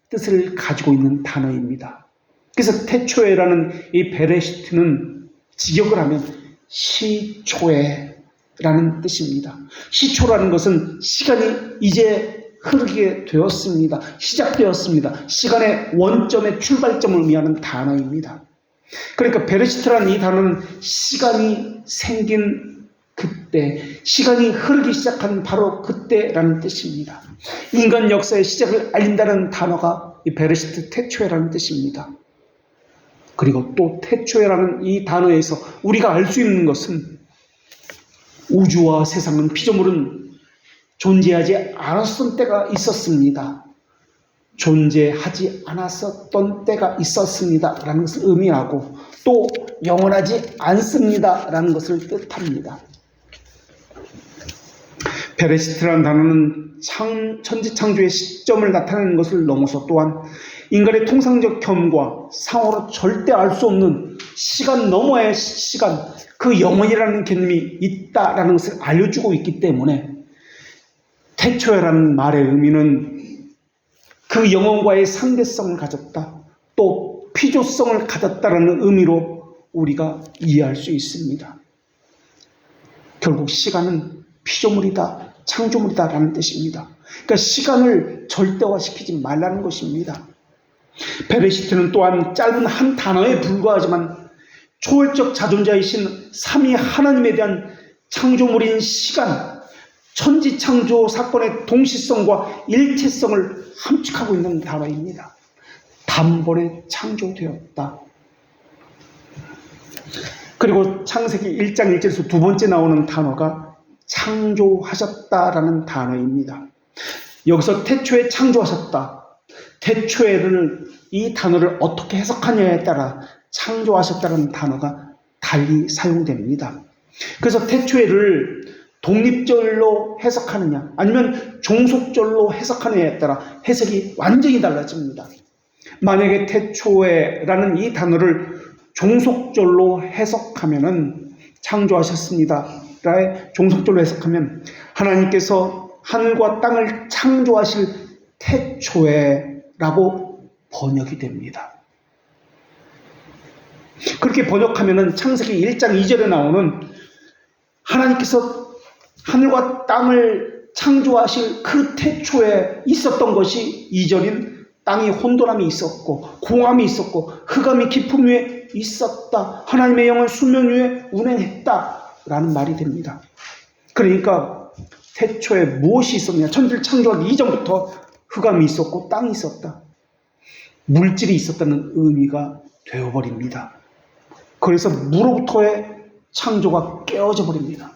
뜻을 가지고 있는 단어입니다. 그래서 태초에라는 이 베레시트는 직역을 하면 시초에라는 뜻입니다. 시초라는 것은 시간이 이제 흐르게 되었습니다. 시작되었습니다. 시간의 원점의 출발점을 의미하는 단어입니다. 그러니까 베레시트라는 이 단어는 시간이 생긴 그때, 시간이 흐르기 시작한 바로 그때라는 뜻입니다. 인간 역사의 시작을 알린다는 단어가 이 베레시트 태초에라는 뜻입니다. 그리고 또 태초에라는 이 단어에서 우리가 알 수 있는 것은 우주와 세상은 피조물은 존재하지 않았던 때가 있었습니다. 존재하지 않았었던 때가 있었습니다 라는 것을 의미하고 또 영원하지 않습니다 라는 것을 뜻합니다. 베레시트라는 단어는 천지창조의 시점을 나타내는 것을 넘어서 또한 인간의 통상적 경과 상호로 절대 알 수 없는 시간 너머의 시간, 그 영원이라는 개념이 있다라는 것을 알려주고 있기 때문에 태초에라는 말의 의미는 그 영혼과의 상대성을 가졌다, 또 피조성을 가졌다라는 의미로 우리가 이해할 수 있습니다. 결국 시간은 피조물이다, 창조물이다라는 뜻입니다. 그러니까 시간을 절대화시키지 말라는 것입니다. 베레시트는 또한 짧은 한 단어에 불과하지만 초월적 자존자이신 삼위 하나님에 대한 창조물인 시간, 천지창조 사건의 동시성과 일체성을 함축하고 있는 단어입니다. 단번에 창조되었다. 그리고 창세기 1장 1절에서 두 번째 나오는 단어가 창조하셨다라는 단어입니다. 여기서 태초에 창조하셨다. 태초에를 이 단어를 어떻게 해석하냐에 따라 창조하셨다는 단어가 달리 사용됩니다. 그래서 태초에를 독립절로 해석하느냐 아니면 종속절로 해석하느냐에 따라 해석이 완전히 달라집니다. 만약에 태초에라는 이 단어를 종속절로 해석하면은 창조하셨습니다라의 종속절로 해석하면 하나님께서 하늘과 땅을 창조하실 태초에라고 번역이 됩니다. 그렇게 번역하면은 창세기 1장 2절에 나오는 하나님께서 하늘과 땅을 창조하실 그 태초에 있었던 것이 2절인 땅이 혼돈함이 있었고 공함이 있었고 흑암이 깊음 위에 있었다. 하나님의 영은 수면 위에 운행했다 라는 말이 됩니다. 그러니까 태초에 무엇이 있었냐? 천지를 창조하기 이전부터 흑암이 있었고 땅이 있었다. 물질이 있었다는 의미가 되어버립니다. 그래서 무로부터의 창조가 깨어져 버립니다.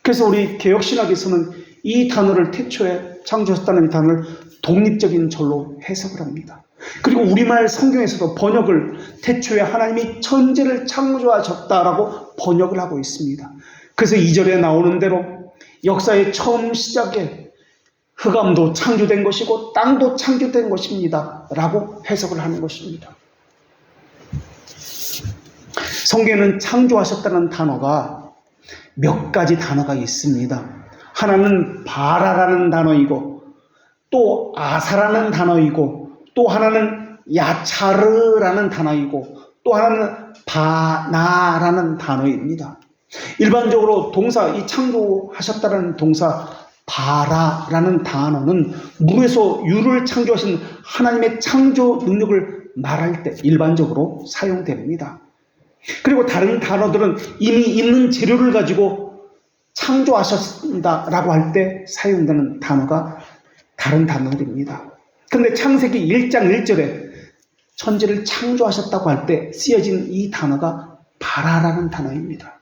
그래서 우리 개혁신학에서는 이 단어를 태초에 창조하셨다는 이 단어를 독립적인 절로 해석을 합니다. 그리고 우리말 성경에서도 번역을 태초에 하나님이 천지를 창조하셨다라고 번역을 하고 있습니다. 그래서 2절에 나오는 대로 역사의 처음 시작에 흑암도 창조된 것이고 땅도 창조된 것입니다 라고 해석을 하는 것입니다. 성경에는 창조하셨다는 단어가 몇 가지 단어가 있습니다. 하나는 바라라는 단어이고 또 아사라는 단어이고 또 하나는 야차르라는 단어이고 또 하나는 바나라는 단어입니다. 일반적으로 동사, 이 창조하셨다는 동사 바라라는 단어는 물에서 유를 창조하신 하나님의 창조 능력을 말할 때 일반적으로 사용됩니다. 그리고 다른 단어들은 이미 있는 재료를 가지고 창조하셨다라고 할 때 사용되는 단어가 다른 단어들입니다. 그런데 창세기 1장 1절에 천지를 창조하셨다고 할 때 쓰여진 이 단어가 바라라는 단어입니다.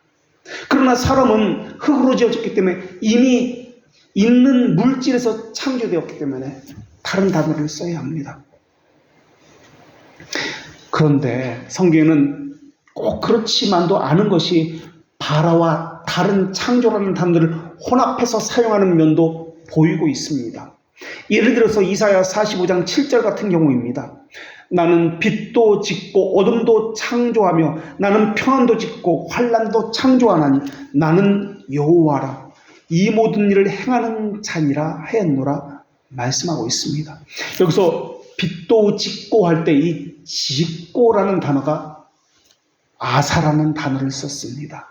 그러나 사람은 흙으로 지어졌기 때문에 이미 있는 물질에서 창조되었기 때문에 다른 단어를 써야 합니다. 그런데 성경에는 꼭 그렇지만도 않은 것이 바라와 다른 창조라는 단어를 혼합해서 사용하는 면도 보이고 있습니다. 예를 들어서 이사야 45장 7절 같은 경우입니다. 나는 빛도 짓고 어둠도 창조하며 나는 평안도 짓고 환난도 창조하나니 나는 여호와라 이 모든 일을 행하는 자니라 하였노라 말씀하고 있습니다. 여기서 빛도 짓고 할 때 이 짓고라는 단어가 아사라는 단어를 썼습니다.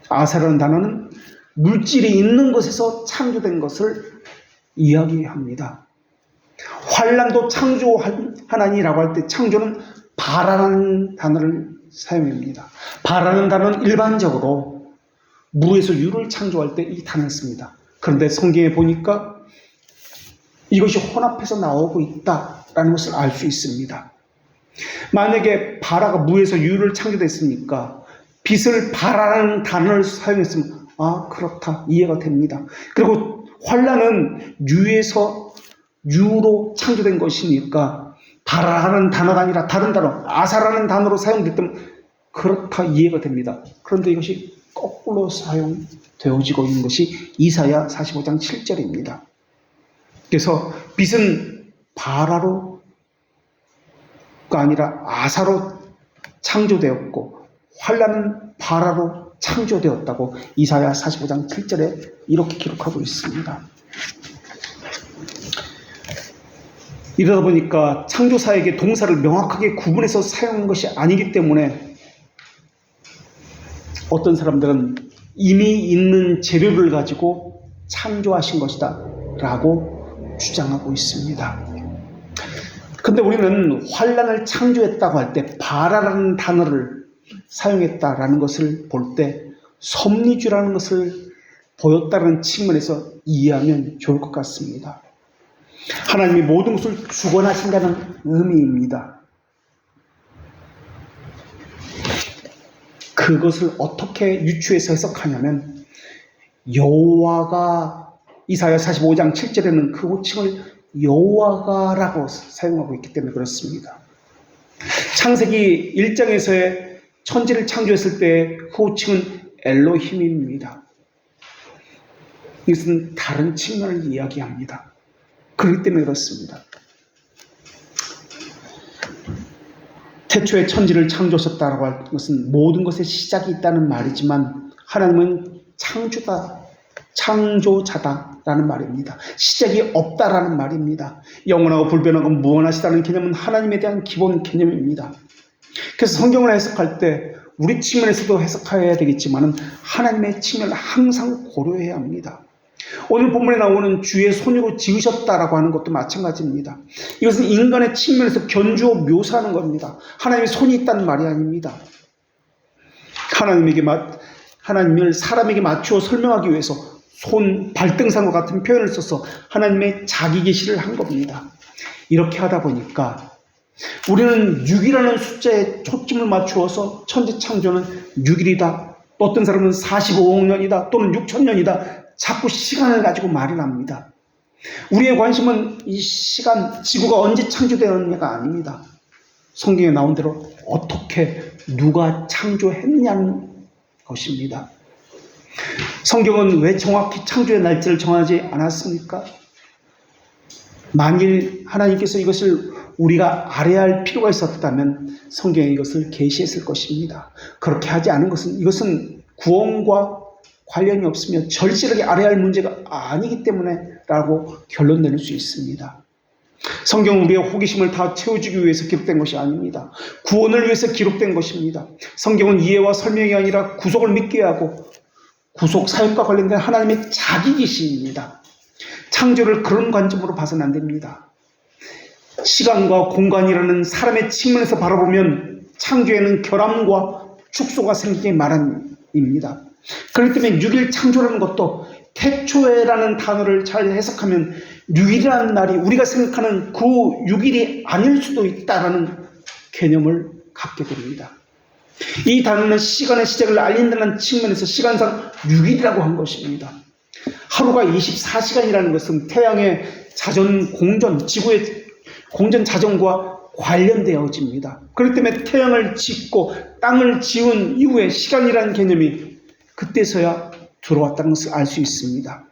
아사라는 단어는 물질이 있는 것에서 창조된 것을 이야기합니다. 환난도 창조하나니라고 할 때 창조는 바라는 단어를 사용합니다. 바라는 단어는 일반적으로 무에서 유를 창조할 때 이 단어를 씁니다. 그런데 성경에 보니까 이것이 혼합해서 나오고 있다라는 것을 알 수 있습니다. 만약에 바라가 무에서 유를 창조됐으니까 빛을 바라는 단어를 사용했으면 그렇다 이해가 됩니다. 그리고 환난은 유에서 유로 창조된 것이니까 바라라는 단어가 아니라 다른 단어 아사라는 단어로 사용됐다면 그렇다 이해가 됩니다. 그런데 이것이 거꾸로 사용되어지고 있는 것이 이사야 45장 7절입니다. 그래서 빛은 바라로가 아니라 아사로 창조되었고 환난은 바라로 창조되었다고 이사야 45장 7절에 이렇게 기록하고 있습니다. 이러다 보니까 창조사에게 동사를 명확하게 구분해서 사용한 것이 아니기 때문에 어떤 사람들은 이미 있는 재료를 가지고 창조하신 것이다 라고 주장하고 있습니다. 근데 우리는 환난을 창조했다고 할 때 바라라는 단어를 사용했다라는 것을 볼 때 섭리주라는 것을 보였다는 측면에서 이해하면 좋을 것 같습니다. 하나님이 모든 것을 주관하신다는 의미입니다. 그것을 어떻게 유추해서 해석하냐면 여호와가 이사야 45장 7절에는 그 호칭을 여호와가라고 사용하고 있기 때문에 그렇습니다. 창세기 1장에서의 천지를 창조했을 때 그 호칭은 엘로힘입니다. 이것은 다른 측면을 이야기합니다. 그렇기 때문에 그렇습니다. 태초에 천지를 창조하셨다라고 할 것은 모든 것에 시작이 있다는 말이지만 하나님은 창조자다라는 말입니다. 시작이 없다라는 말입니다. 영원하고 불변하고 무한하시다는 개념은 하나님에 대한 기본 개념입니다. 그래서 성경을 해석할 때 우리 측면에서도 해석해야 되겠지만 하나님의 측면을 항상 고려해야 합니다. 오늘 본문에 나오는 주의 손으로 지으셨다라고 하는 것도 마찬가지입니다. 이것은 인간의 측면에서 견주어 묘사하는 겁니다. 하나님의 손이 있다는 말이 아닙니다. 하나님을 사람에게 맞추어 설명하기 위해서 손, 발등상과 같은 표현을 써서 하나님의 자기 계시를 한 겁니다. 이렇게 하다 보니까 우리는 6이라는 숫자에 초점을 맞추어서 천지 창조는 6일이다. 어떤 사람은 45억 년이다. 또는 6천 년이다. 자꾸 시간을 가지고 말을 합니다. 우리의 관심은 이 시간, 지구가 언제 창조되었느냐가 아닙니다. 성경에 나온 대로 어떻게 누가 창조했냐는 것입니다. 성경은 왜 정확히 창조의 날짜를 정하지 않았습니까? 만일 하나님께서 이것을 우리가 알아야 할 필요가 있었다면 성경에 이것을 계시했을 것입니다. 그렇게 하지 않은 것은 이것은 구원과 관련이 없으며 절실하게 알아야 할 문제가 아니기 때문에 라고 결론 내릴 수 있습니다. 성경은 우리의 호기심을 다 채워주기 위해서 기록된 것이 아닙니다. 구원을 위해서 기록된 것입니다. 성경은 이해와 설명이 아니라 구속을 믿게 하고 구속 사역과 관련된 하나님의 자기 계시입니다. 창조를 그런 관점으로 봐서는 안 됩니다. 시간과 공간이라는 사람의 측면에서 바라보면 창조에는 결함과 축소가 생기기 마련입니다. 그렇기 때문에 6일 창조라는 것도 태초에라는 단어를 잘 해석하면 6일이라는 날이 우리가 생각하는 그 6일이 아닐 수도 있다는 개념을 갖게 됩니다. 이 단어는 시간의 시작을 알린다는 측면에서 시간상 6일이라고 한 것입니다. 하루가 24시간이라는 것은 태양의 자전 공전, 지구의 공전 자전과 관련되어집니다. 그렇기 때문에 태양을 짓고 땅을 지은 이후에 시간이라는 개념이 그때서야 들어왔다는 것을 알 수 있습니다.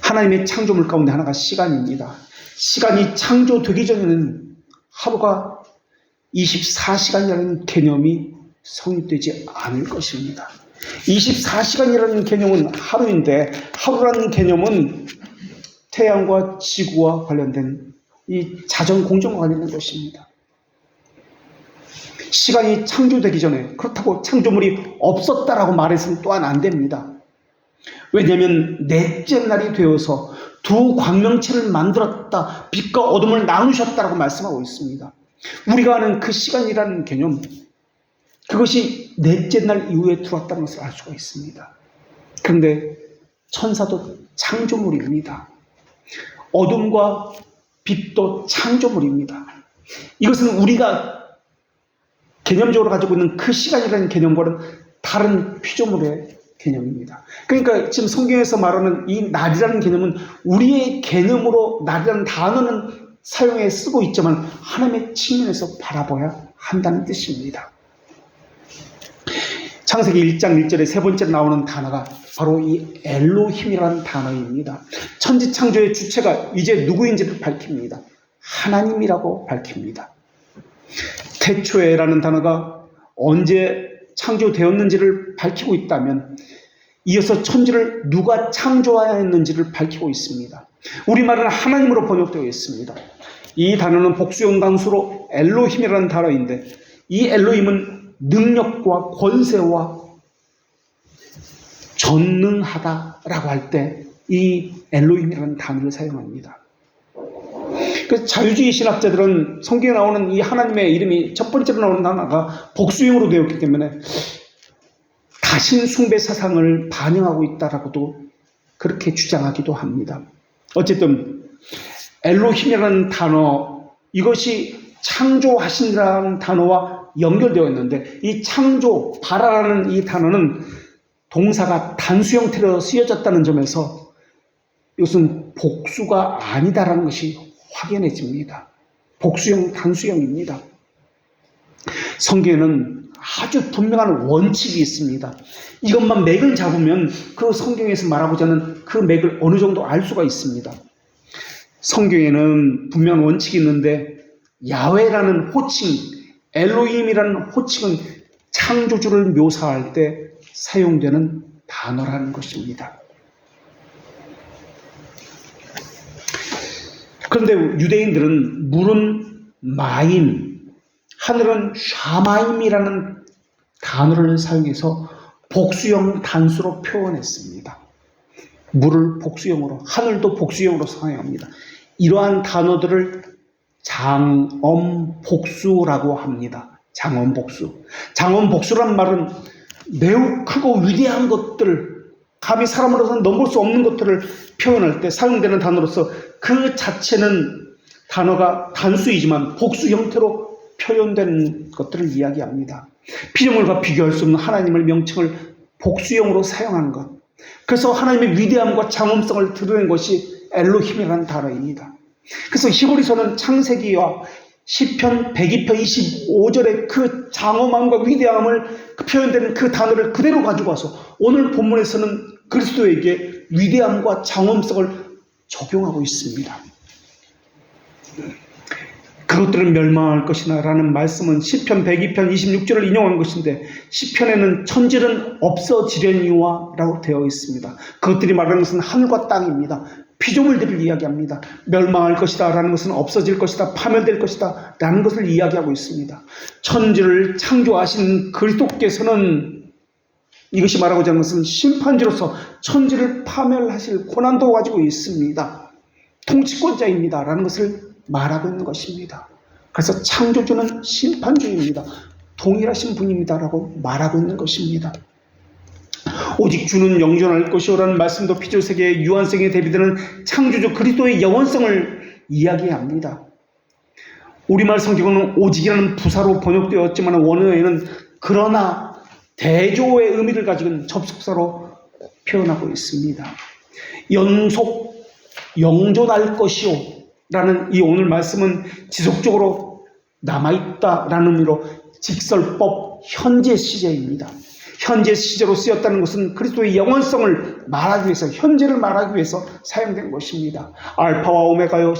하나님의 창조물 가운데 하나가 시간입니다. 시간이 창조되기 전에는 하루가 24시간이라는 개념이 성립되지 않을 것입니다. 24시간이라는 개념은 하루인데 하루라는 개념은 태양과 지구와 관련된 이 자전 공정과 관련된 것입니다. 시간이 창조되기 전에 그렇다고 창조물이 없었다라고 말해서는 또한 안 됩니다. 왜냐하면 넷째 날이 되어서 두 광명체를 만들었다. 빛과 어둠을 나누셨다라고 말씀하고 있습니다. 우리가 아는 그 시간이라는 개념, 그것이 넷째 날 이후에 들어왔다는 것을 알 수가 있습니다. 그런데 천사도 창조물입니다. 어둠과 빛도 창조물입니다. 이것은 우리가 개념적으로 가지고 있는 그 시간이라는 개념과는 다른 피조물의 개념입니다. 그러니까 지금 성경에서 말하는 이 날이라는 개념은 우리의 개념으로 날이라는 단어는 사용해 쓰고 있지만 하나님의 측면에서 바라봐야 한다는 뜻입니다. 창세기 1장 1절에 세 번째로 나오는 단어가 바로 이 엘로힘이라는 단어입니다. 천지창조의 주체가 이제 누구인지를 밝힙니다. 하나님이라고 밝힙니다. 태초에라는 단어가 언제 창조되었는지를 밝히고 있다면 이어서 천지를 누가 창조하였는지를 밝히고 있습니다. 우리말은 하나님으로 번역되어 있습니다. 이 단어는 복수형 단수로 엘로힘이라는 단어인데 이 엘로힘은 능력과 권세와 전능하다라고 할 때 이 엘로힘이라는 단어를 사용합니다. 그래서 자유주의 신학자들은 성경에 나오는 이 하나님의 이름이 첫 번째로 나오는 단어가 복수형으로 되었기 때문에 가신 숭배 사상을 반영하고 있다라고도 그렇게 주장하기도 합니다. 어쨌든 엘로힘이라는 단어, 이것이 창조하신이라는 단어와 연결되어 있는데 이 창조, 바라라는 이 단어는 동사가 단수 형태로 쓰여졌다는 점에서 이것은 복수가 아니다라는 것이 확연해집니다. 복수형, 단수형입니다. 성경에는 아주 분명한 원칙이 있습니다. 이것만 맥을 잡으면 그 성경에서 말하고자 하는 그 맥을 어느 정도 알 수가 있습니다. 성경에는 분명한 원칙이 있는데 야훼라는 호칭, 엘로힘이라는 호칭은 창조주를 묘사할 때 사용되는 단어라는 것입니다. 그런데 유대인들은 물은 마임, 하늘은 샤마임이라는 단어를 사용해서 복수형 단수로 표현했습니다. 물을 복수형으로, 하늘도 복수형으로 사용합니다. 이러한 단어들을 장엄복수라고 합니다. 장엄복수. 장엄복수란 말은 매우 크고 위대한 것들, 감히 사람으로서는 넘볼 수 없는 것들을 표현할 때 사용되는 단어로서 그 자체는 단어가 단수이지만 복수 형태로 표현된 것들을 이야기합니다. 피조물과 비교할 수 없는 하나님의 명칭을 복수형으로 사용하는 것. 그래서 하나님의 위대함과 장엄성을 드러낸 것이 엘로힘이라는 단어입니다. 그래서 히브리서는 창세기와 시편 102편 25절의 그 장엄함과 위대함을 표현되는 그 단어를 그대로 가지고 와서 오늘 본문에서는 그리스도에게 위대함과 장엄성을 적용하고 있습니다. 그것들은 멸망할 것이나 라는 말씀은 시편 102편 26절을 인용한 것인데 시편에는 천지는 없어지려니와 라고 되어 있습니다. 그것들이 말하는 것은 하늘과 땅입니다. 피조물들을 이야기합니다. 멸망할 것이다 라는 것은 없어질 것이다, 파멸될 것이다 라는 것을 이야기하고 있습니다. 천지를 창조하신 그리스도께서는 이것이 말하고자 하는 것은 심판주로서 천지를 파멸하실 고난도 가지고 있습니다. 통치권자입니다 라는 것을 말하고 있는 것입니다. 그래서 창조주는 심판주입니다. 동일하신 분입니다 라고 말하고 있는 것입니다. 오직 주는 영존할 것이오라는 말씀도 피조세계의 유한성에 대비되는 창조주 그리스도의 영원성을 이야기합니다. 우리말 성경은 오직이라는 부사로 번역되었지만 원어에는 그러나 대조의 의미를 가진 접속사로 표현하고 있습니다. 연속 영존할 것이요 라는 이 오늘 말씀은 지속적으로 남아있다라는 의미로 직설법 현재 시제입니다. 현재 시제로 쓰였다는 것은 그리스도의 영원성을 말하기 위해서, 현재를 말하기 위해서 사용된 것입니다. 알파와 오메가요,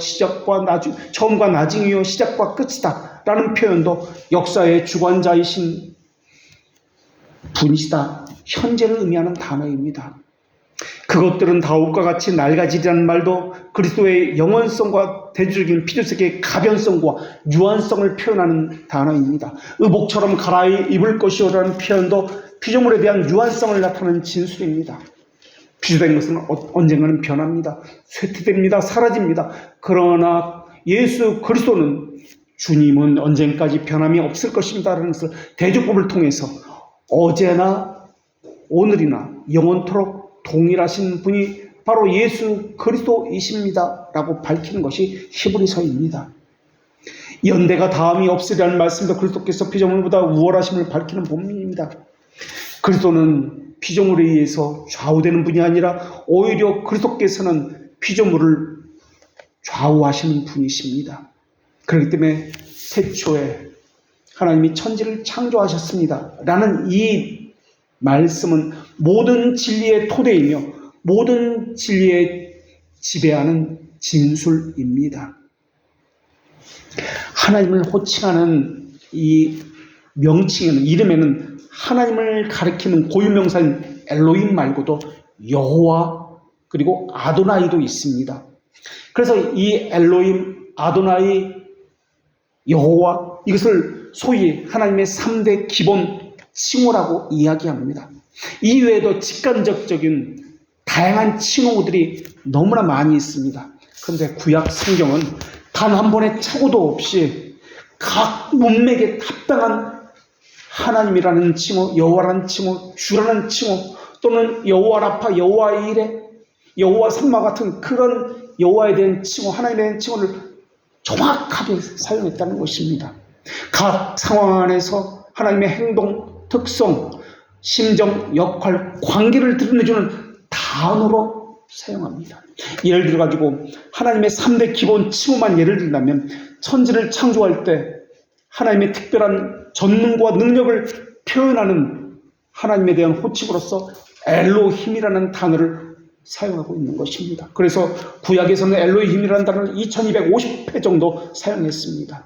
처음과 나중이요, 시작과 끝이다 라는 표현도 역사의 주관자이신 분이시다, 현재를 의미하는 단어입니다. 그것들은 다음과 같이 낡아지리라는 말도 그리스도의 영원성과 대조적인 필요성의 가변성과 유한성을 표현하는 단어입니다. 의복처럼 갈아입을 것이요라는 표현도 피조물에 대한 유한성을 나타내는 진술입니다. 피조된 것은 언젠가는 변합니다. 쇠퇴됩니다. 사라집니다. 그러나 예수 그리스도는, 주님은 언젠까지 변함이 없을 것입니다 라는 것을 대조법을 통해서 어제나 오늘이나 영원토록 동일하신 분이 바로 예수 그리스도이십니다 라고 밝히는 것이 히브리서입니다. 연대가 다음이 없으리라는 말씀도 그리스도께서 피조물보다 우월하심을 밝히는 본문입니다. 그리스도는 피조물에 의해서 좌우되는 분이 아니라 오히려 그리스도께서는 피조물을 좌우하시는 분이십니다. 그렇기 때문에 태초에 하나님이 천지를 창조하셨습니다 라는 이 말씀은 모든 진리의 토대이며 모든 진리에 지배하는 진술입니다. 하나님을 호칭하는 이 명칭에는, 이름에는 하나님을 가리키는 고유명사인 엘로힘 말고도 여호와 그리고 아도나이도 있습니다. 그래서 이 엘로힘, 아도나이, 여호와, 이것을 소위 하나님의 3대 기본 칭호라고 이야기합니다. 이외에도 직간접적인 다양한 칭호들이 너무나 많이 있습니다. 그런데 구약 성경은 단 한 번의 착오도 없이 각 문맥에 합당한 하나님이라는 칭호, 여호와라는 칭호, 주라는 칭호, 또는 여호와 라파, 여호와 이레, 여호와 삼마 같은 그런 여호와에 대한 칭호, 하나님에 대한 칭호를 정확하게 사용했다는 것입니다. 각 상황 안에서 하나님의 행동, 특성, 심정, 역할, 관계를 드러내주는 단어로 사용합니다. 예를 들어가지고 하나님의 3대 기본 칭호만 예를 들자면, 천지를 창조할 때 하나님의 특별한 전능과 능력을 표현하는 하나님에 대한 호칭으로서 엘로힘이라는 단어를 사용하고 있는 것입니다. 그래서 구약에서는 엘로힘이라는 단어를 2250회 정도 사용했습니다.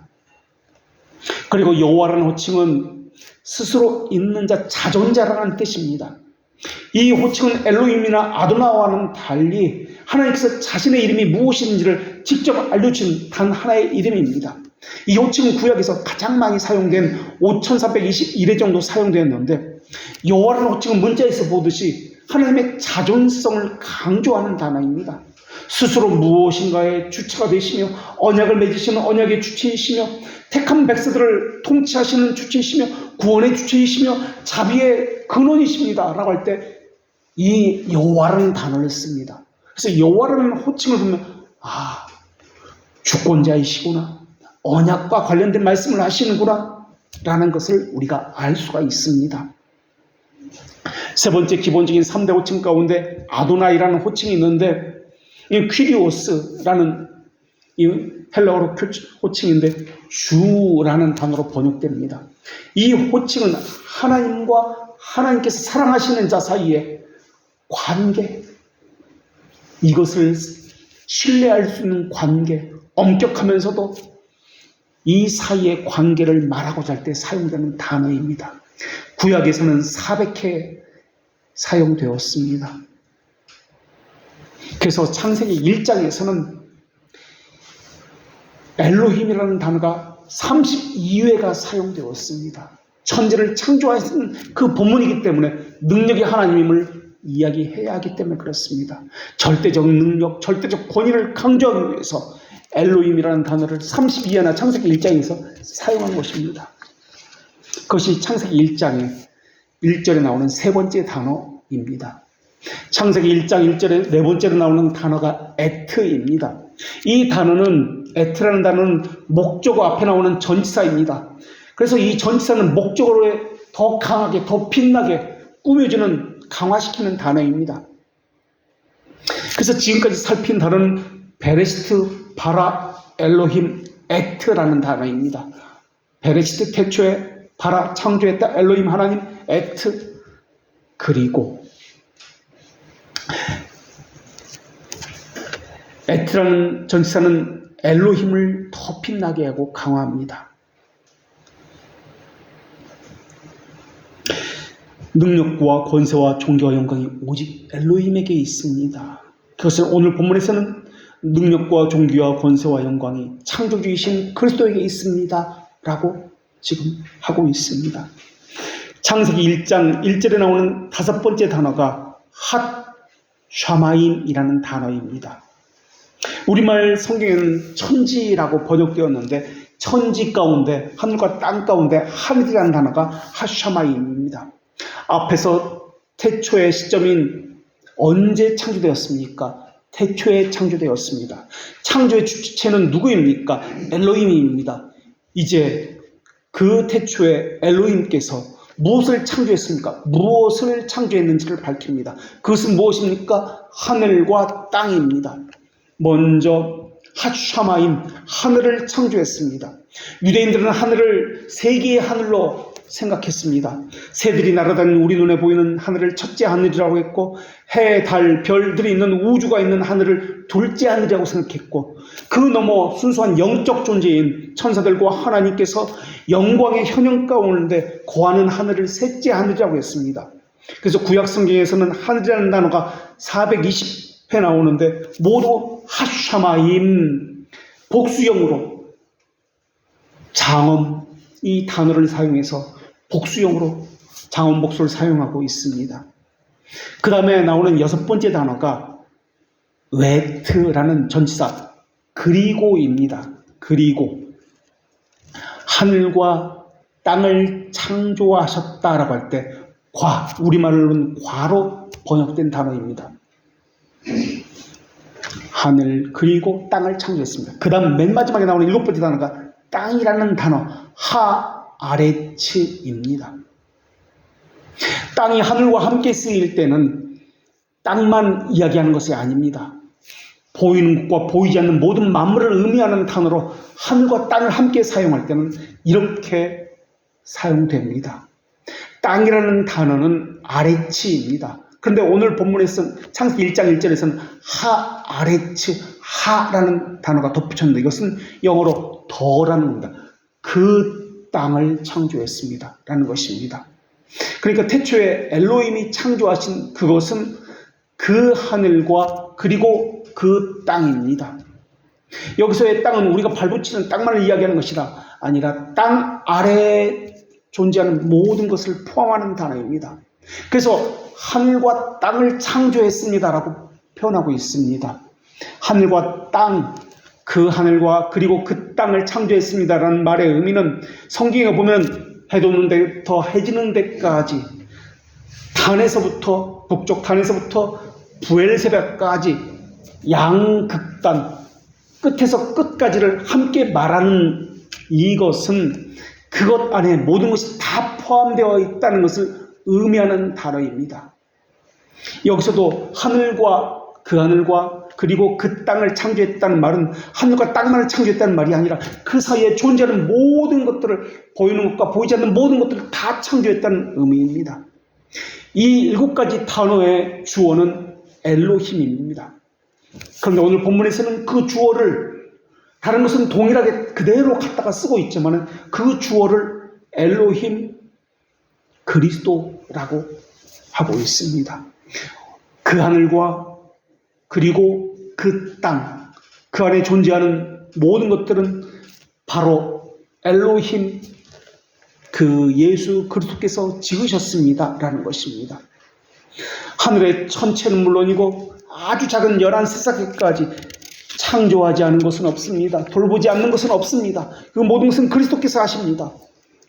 그리고 여호와라는 호칭은 스스로 있는 자, 자존자라는 뜻입니다. 이 호칭은 엘로힘이나 아도나와는 달리 하나님께서 자신의 이름이 무엇인지를 직접 알려주신 단 하나의 이름입니다. 이 호칭은 구약에서 가장 많이 사용된 5321회 정도 사용되었는데, 여호와라는 호칭은 문자에서 보듯이 하나님의 자존성을 강조하는 단어입니다. 스스로 무엇인가의 주체가 되시며 언약을 맺으시는 언약의 주체이시며 택한 백성들을 통치하시는 주체이시며 구원의 주체이시며 자비의 근원이십니다 라고 할 때 이 여호와라는 단어를 씁니다. 그래서 여호와라는 호칭을 보면 주권자이시구나, 언약과 관련된 말씀을 하시는구나 라는 것을 우리가 알 수가 있습니다. 세 번째 기본적인 3대 호칭 가운데 아도나이라는 호칭이 있는데, 이 퀴리오스라는 이 헬라어로 호칭인데 주라는 단어로 번역됩니다. 이 호칭은 하나님과 하나님께서 사랑하시는 자 사이의 관계, 이것을 신뢰할 수 있는 관계, 엄격하면서도 이 사이의 관계를 말하고자 할 때 사용되는 단어입니다. 구약에서는 400회 사용되었습니다. 그래서 창세기 1장에서는 엘로힘이라는 단어가 32회가 사용되었습니다. 천지를 창조하신 그 본문이기 때문에 능력이 하나님임을 이야기해야 하기 때문에 그렇습니다. 절대적 능력, 절대적 권위를 강조하기 위해서 엘로힘이라는 단어를 32회나 창세기 1장에서 사용한 것입니다. 그것이 창세기 1장의 1절에 나오는 세 번째 단어입니다. 창세기 1장 1절에 네 번째로 나오는 단어가 에트입니다. 이 단어는, 에트라는 단어는 목적어 앞에 나오는 전치사입니다. 그래서 이 전치사는 목적어로 더 강하게, 더 빛나게 꾸며주는, 강화시키는 단어입니다. 그래서 지금까지 살핀 단어는 베레시트, 바라, 엘로힘, 에트라는 단어입니다. 베레시트, 태초에, 바라, 창조했다, 엘로힘, 하나님, 에트, 그리고 에트라는 전치사는 엘로힘을 더 빛나게 하고 강화합니다. 능력과 권세와 존귀와 영광이 오직 엘로힘에게 있습니다. 그것은 오늘 본문에서는 능력과 존귀와 권세와 영광이 창조주이신 그리스도에게 있습니다 라고 지금 하고 있습니다. 창세기 1장 1절에 나오는 다섯 번째 단어가 핫 샤마임이라는 단어입니다. 우리말 성경에는 천지라고 번역되었는데 천지 가운데, 하늘과 땅 가운데 하늘이라는 단어가 핫샤마임입니다. 앞에서 태초의 시점인 언제 창조되었습니까? 태초에 창조되었습니다. 창조의 주체는 누구입니까? 엘로힘입니다. 이제 그 태초에 엘로힘께서 무엇을 창조했습니까? 무엇을 창조했는지를 밝힙니다. 그것은 무엇입니까? 하늘과 땅입니다. 먼저 핫샤마임, 하늘을 창조했습니다. 유대인들은 하늘을 세 개의 하늘로 생각했습니다. 새들이 날아다니는 우리 눈에 보이는 하늘을 첫째 하늘이라고 했고, 해, 달, 별들이 있는 우주가 있는 하늘을 둘째 하늘이라고 생각했고, 그 너머 순수한 영적 존재인 천사들과 하나님께서 영광의 현형 가운데 거하는 하늘을 셋째 하늘이라고 했습니다. 그래서 구약 성경에서는 하늘이라는 단어가 420회 나오는데 모두 핫샤마임, 복수형으로 장엄, 이 단어를 사용해서 복수형으로 장엄 복수를 사용하고 있습니다. 그 다음에 나오는 여섯 번째 단어가 웨트라는 전치사 그리고입니다. 그리고 하늘과 땅을 창조하셨다라고 할 때 우리말로는 과로 번역된 단어입니다. 하늘 그리고 땅을 창조했습니다. 그 다음 맨 마지막에 나오는 일곱 번째 단어가 땅이라는 단어 하아레츠입니다. 땅이 하늘과 함께 쓰일 때는 땅만 이야기하는 것이 아닙니다. 보이는 것과 보이지 않는 모든 만물을 의미하는 단어로 하늘과 땅을 함께 사용할 때는 이렇게 사용됩니다. 땅이라는 단어는 아레츠입니다. 그런데 오늘 본문에서는 창세기 1장 1절에서는 하아레츠, 하라는 단어가 덧붙였는데 이것은 영어로 더라는 겁니다. 그 땅을 창조했습니다 라는 것입니다. 그러니까 태초에 엘로힘이 창조하신 그것은 그 하늘과 그리고 그 땅입니다. 여기서의 땅은 우리가 발붙이는 땅만을 이야기하는 것이라 아니라 땅 아래에 존재하는 모든 것을 포함하는 단어입니다. 그래서 하늘과 땅을 창조했습니다라고 표현하고 있습니다. 하늘과 땅, 그 하늘과 그리고 그 땅을 창조했습니다라는 말의 의미는 성경에 보면 해 돋는 데부터 해 지는 데까지, 단에서부터 북쪽 단에서부터 부엘세바까지 양극단 끝에서 끝까지를 함께 말하는 이것은 그것 안에 모든 것이 다 포함되어 있다는 것을 의미하는 단어입니다. 여기서도 하늘과 그리고 그 땅을 창조했다는 말은 하늘과 땅만을 창조했다는 말이 아니라 그 사이에 존재하는 모든 것들을, 보이는 것과 보이지 않는 모든 것들을 다 창조했다는 의미입니다. 이 일곱 가지 단어의 주어는 엘로힘입니다. 그런데 오늘 본문에서는 그 주어를, 다른 것은 동일하게 그대로 갖다가 쓰고 있지만 그 주어를 엘로힘 그리스도라고 하고 있습니다. 그 하늘과 그리고 그 땅, 그 안에 존재하는 모든 것들은 바로 엘로힘, 그 예수 그리스도께서 지으셨습니다 라는 것입니다. 하늘의 천체는 물론이고 아주 작은 열한 새싹까지 창조하지 않은 것은 없습니다. 돌보지 않는 것은 없습니다. 그 모든 것은 그리스도께서 하십니다.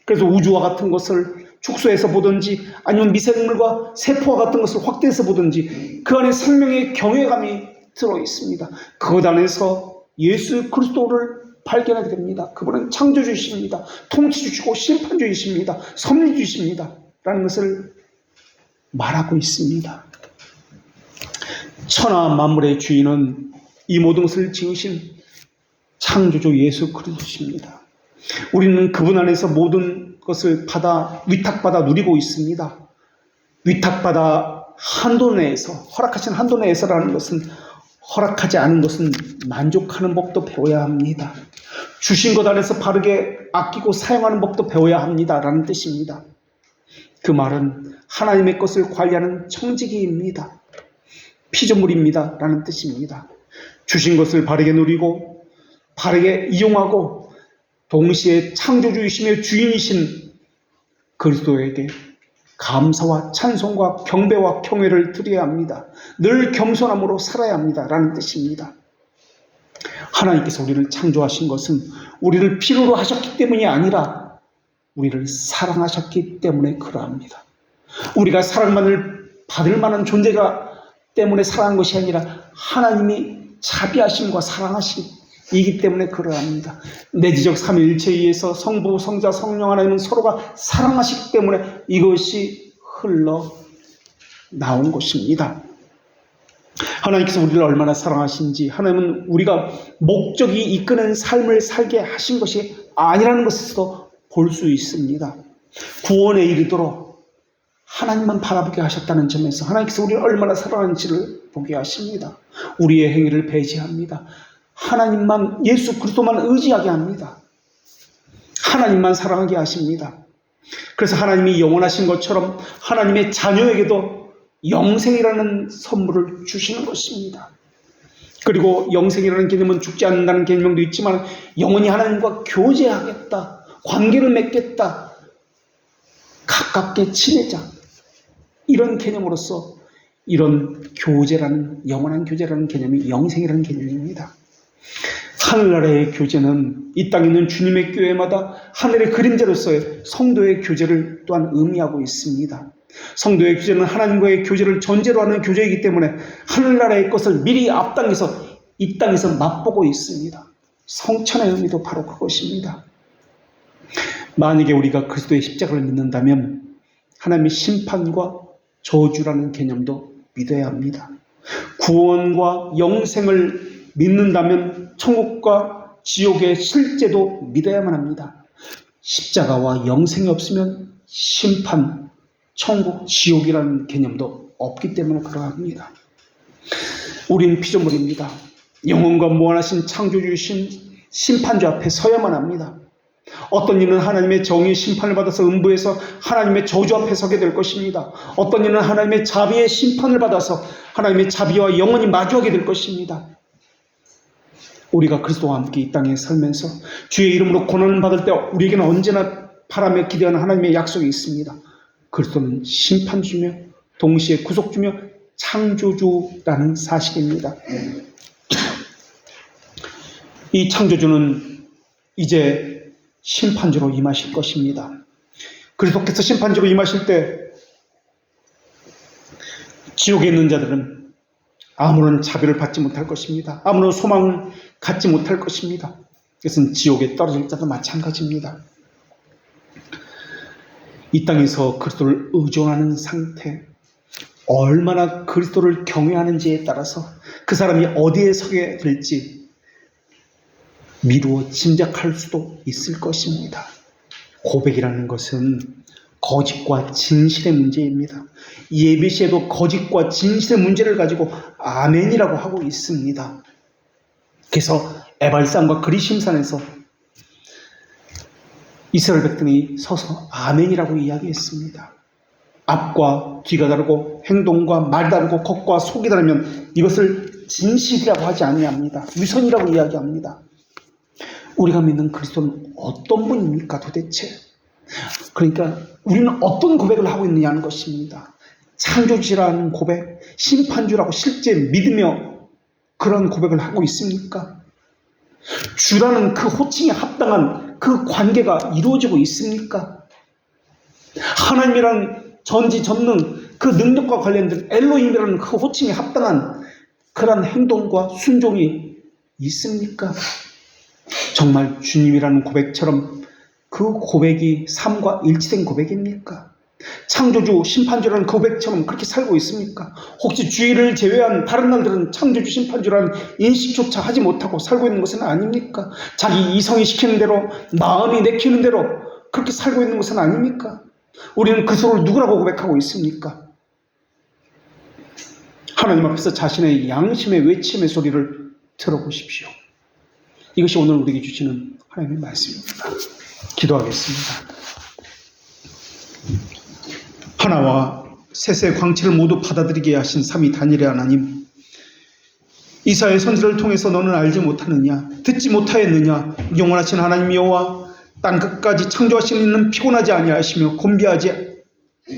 그래서 우주와 같은 것을 축소해서 보든지 아니면 미생물과 세포와 같은 것을 확대해서 보든지 그 안에 생명의 경외감이 들어있습니다. 그것 안에서 예수 그리스도를 발견하게 됩니다. 그분은 창조주이십니다. 통치주시고 심판주이십니다. 섭리주이십니다. 라는 것을 말하고 있습니다. 천하 만물의 주인은 이 모든 것을 지으신 창조주 예수 그리스도십니다. 우리는 그분 안에서 모든 것을 위탁받아 누리고 있습니다. 위탁받아 한도 내에서, 허락하신 한도 내에서라는 것은 허락하지 않은 것은 만족하는 법도 배워야 합니다. 주신 것 안에서 바르게 아끼고 사용하는 법도 배워야 합니다. 라는 뜻입니다. 그 말은 하나님의 것을 관리하는 청지기입니다. 피조물입니다. 라는 뜻입니다. 주신 것을 바르게 누리고 바르게 이용하고 동시에 창조주이시며 주인이신 그리스도에게 감사와 찬송과 경배와 경외를 드려야 합니다. 늘 겸손함으로 살아야 합니다. 라는 뜻입니다. 하나님께서 우리를 창조하신 것은 우리를 필요로 하셨기 때문이 아니라 우리를 사랑하셨기 때문에 그러합니다. 우리가 사랑만을 받을 만한 존재가 때문에 사랑한 것이 아니라 하나님이 자비하심과 사랑하심이기 때문에 그러합니다. 내지적 삼위일체에 의해서 성부, 성자, 성령 하나님은 서로가 사랑하시기 때문에 이것이 흘러나온 것입니다. 하나님께서 우리를 얼마나 사랑하신지, 하나님은 우리가 목적이 이끄는 삶을 살게 하신 것이 아니라는 것에서도 볼 수 있습니다. 구원에 이르도록 하나님만 바라보게 하셨다는 점에서 하나님께서 우리를 얼마나 사랑하는지를 보게 하십니다. 우리의 행위를 배제합니다. 하나님만, 예수 그리스도만 의지하게 합니다. 하나님만 사랑하게 하십니다. 그래서 하나님이 영원하신 것처럼 하나님의 자녀에게도 영생이라는 선물을 주시는 것입니다. 그리고 영생이라는 개념은 죽지 않는다는 개념도 있지만 영원히 하나님과 교제하겠다, 관계를 맺겠다, 가깝게 지내자, 이런 개념으로서 이런 교제라는, 영원한 교제라는 개념이 영생이라는 개념입니다. 하늘나라의 교제는 이 땅에 있는 주님의 교회마다 하늘의 그림자로서의 성도의 교제를 또한 의미하고 있습니다. 성도의 교제는 하나님과의 교제를 전제로 하는 교제이기 때문에 하늘나라의 것을 미리 앞당겨서 이 땅에서 맛보고 있습니다. 성천의 의미도 바로 그것입니다. 만약에 우리가 그리스도의 십자가를 믿는다면 하나님의 심판과 저주라는 개념도 믿어야 합니다. 구원과 영생을 믿는다면 천국과 지옥의 실제도 믿어야만 합니다. 십자가와 영생이 없으면 심판, 천국, 지옥이라는 개념도 없기 때문에 그러합니다. 우리는 피조물입니다. 영원과 무한하신 창조주이신 심판주 앞에 서야만 합니다. 어떤 이는 하나님의 정의의 심판을 받아서 음부에서 하나님의 저주 앞에 서게 될 것입니다. 어떤 이는 하나님의 자비의 심판을 받아서 하나님의 자비와 영원히 마주하게 될 것입니다. 우리가 그리스도와 함께 이 땅에 살면서 주의 이름으로 고난을 받을 때 우리에게는 언제나 바라며 기대하는 하나님의 약속이 있습니다. 그리스도는 심판주며 동시에 구속주며 창조주라는 사실입니다. 이 창조주는 이제 심판주로 임하실 것입니다. 그리스도께서 심판주로 임하실 때 지옥에 있는 자들은 아무런 자비를 받지 못할 것입니다. 아무런 소망을 갖지 못할 것입니다. 그것은 지옥에 떨어질 자도 마찬가지입니다. 이 땅에서 그리스도를 의존하는 상태, 얼마나 그리스도를 경외하는지에 따라서 그 사람이 어디에 서게 될지 미루어 짐작할 수도 있을 것입니다. 고백이라는 것은 거짓과 진실의 문제입니다. 예배시에도 거짓과 진실의 문제를 가지고 아멘이라고 하고 있습니다. 그래서 에발산과 그리심산에서 이스라엘 백성이 서서 아멘이라고 이야기했습니다. 앞과 뒤가 다르고 행동과 말이 다르고 겉과 속이 다르면 이것을 진실이라고 하지 아니합니다. 위선이라고 이야기합니다. 우리가 믿는 그리스도는 어떤 분입니까 도대체? 그러니까 우리는 어떤 고백을 하고 있느냐는 것입니다. 창조주라는 고백, 심판주라고 실제 믿으며 그런 고백을 하고 있습니까? 주라는 그 호칭에 합당한 그 관계가 이루어지고 있습니까? 하나님이란 전지전능 그 능력과 관련된 엘로힘이라는 그 호칭에 합당한 그런 행동과 순종이 있습니까? 정말 주님이라는 고백처럼 그 고백이 삶과 일치된 고백입니까? 창조주, 심판주라는 고백처럼 그렇게 살고 있습니까? 혹시 주일을 제외한 다른 날들은 창조주, 심판주라는 인식조차 하지 못하고 살고 있는 것은 아닙니까? 자기 이성이 시키는 대로, 마음이 내키는 대로 그렇게 살고 있는 것은 아닙니까? 우리는 그 서로를 누구라고 고백하고 있습니까? 하나님 앞에서 자신의 양심의 외침의 소리를 들어보십시오. 이것이 오늘 우리에게 주시는 하나님의 말씀입니다. 기도하겠습니다. 하나와 셋의 광채를 모두 받아들이게 하신 삼위 단일의 하나님, 이사야의 선지를 통해서 너는 알지 못하느냐, 듣지 못하였느냐, 영원하신 하나님 여호와 땅 끝까지 창조하시는 이는 피곤하지 아니하시며 곤비하지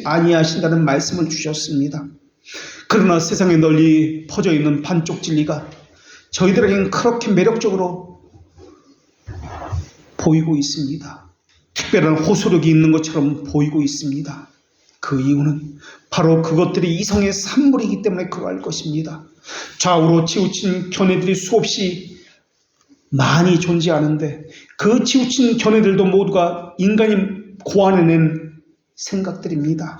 아니하신다는 말씀을 주셨습니다. 그러나 세상에 널리 퍼져 있는 반쪽 진리가 저희들에게는 그렇게 매력적으로 보이고 있습니다. 특별한 호소력이 있는 것처럼 보이고 있습니다. 그 이유는 바로 그것들이 이성의 산물이기 때문에 그러할 것입니다. 좌우로 치우친 견해들이 수없이 많이 존재하는데 그 치우친 견해들도 모두가 인간이 고안해낸 생각들입니다.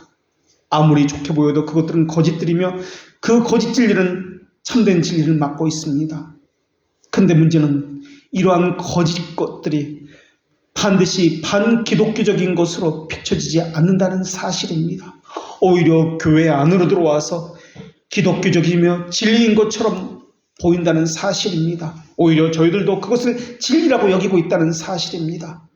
아무리 좋게 보여도 그것들은 거짓들이며 그 거짓 진리는 참된 진리를 막고 있습니다. 그런데 문제는 이러한 거짓 것들이 반드시 반기독교적인 것으로 비춰지지 않는다는 사실입니다. 오히려 교회 안으로 들어와서 기독교적이며 진리인 것처럼 보인다는 사실입니다. 오히려 저희들도 그것을 진리라고 여기고 있다는 사실입니다.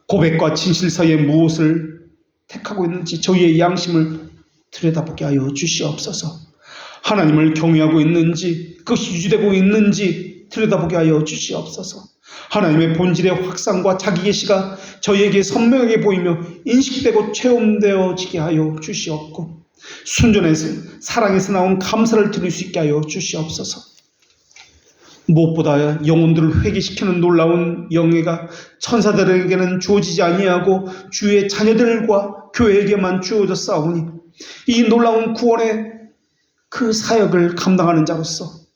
고백과 진실 사이에 무엇을 택하고 있는지 저희의 양심을 들여다보게 하여 주시옵소서. 하나님을 경외하고 있는지 그것이 유지되고 있는지 들여다보게 하여 주시옵소서. 하나님의 본질의 확산과 자기 계시가 저희에게 선명하게 보이며 인식되고 체험되어지게 하여 주시옵고 순전해서 사랑에서 나온 감사를 드릴 수 있게 하여 주시옵소서. 무엇보다 영혼들을 회개시키는 놀라운 영예가 천사들에게는 주어지지 아니하고 주의 자녀들과 교회에게만 주어졌사오니 이 놀라운 구원의 그 사역을 감당하는 자로서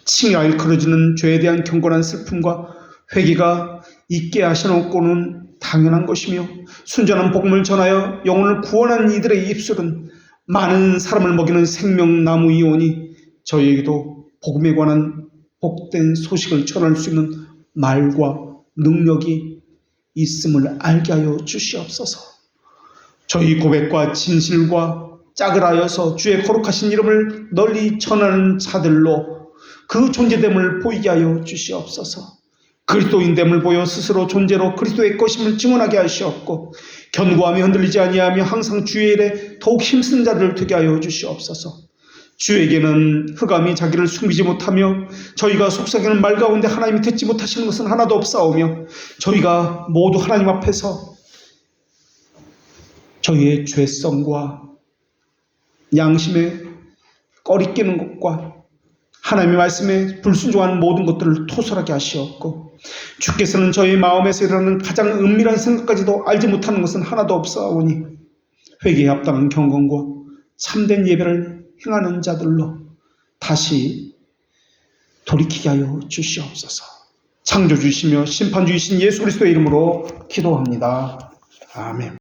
칭의하 일컬어지는 죄에 대한 경건한 슬픔과 회개가 있게 하셔놓고는 당연한 것이며 순전한 복음을 전하여 영혼을 구원한 이들의 입술은 많은 사람을 먹이는 생명나무이 오니 저희에게도 복음에 관한 복된 소식을 전할 수 있는 말과 능력이 있음을 알게 하여 주시옵소서. 저희 고백과 진실과 짝을 하여서 주의 거룩하신 이름을 널리 전하는 자들로 그 존재됨을 보이게 하여 주시옵소서. 그리스도인됨을 보여 스스로 존재로 그리스도의 것임을 증언하게 하시옵고 견고함이 흔들리지 아니하며 항상 주의 일에 더욱 힘쓴 자들을 되게 하여 주시옵소서. 주에게는 흑암이 자기를 숨기지 못하며 저희가 속삭이는 말 가운데 하나님이 듣지 못하시는 것은 하나도 없사오며 저희가 모두 하나님 앞에서 저희의 죄성과 양심에 꺼리끼는 것과 하나님의 말씀에 불순종하는 모든 것들을 토설하게 하시옵고 주께서는 저희 마음에서 일어나는 가장 은밀한 생각까지도 알지 못하는 것은 하나도 없사오니 회개에 합당한 경건과 참된 예배를 행하는 자들로 다시 돌이키게 하여 주시옵소서. 창조주이시며 심판주이신 예수 그리스도의 이름으로 기도합니다. 아멘.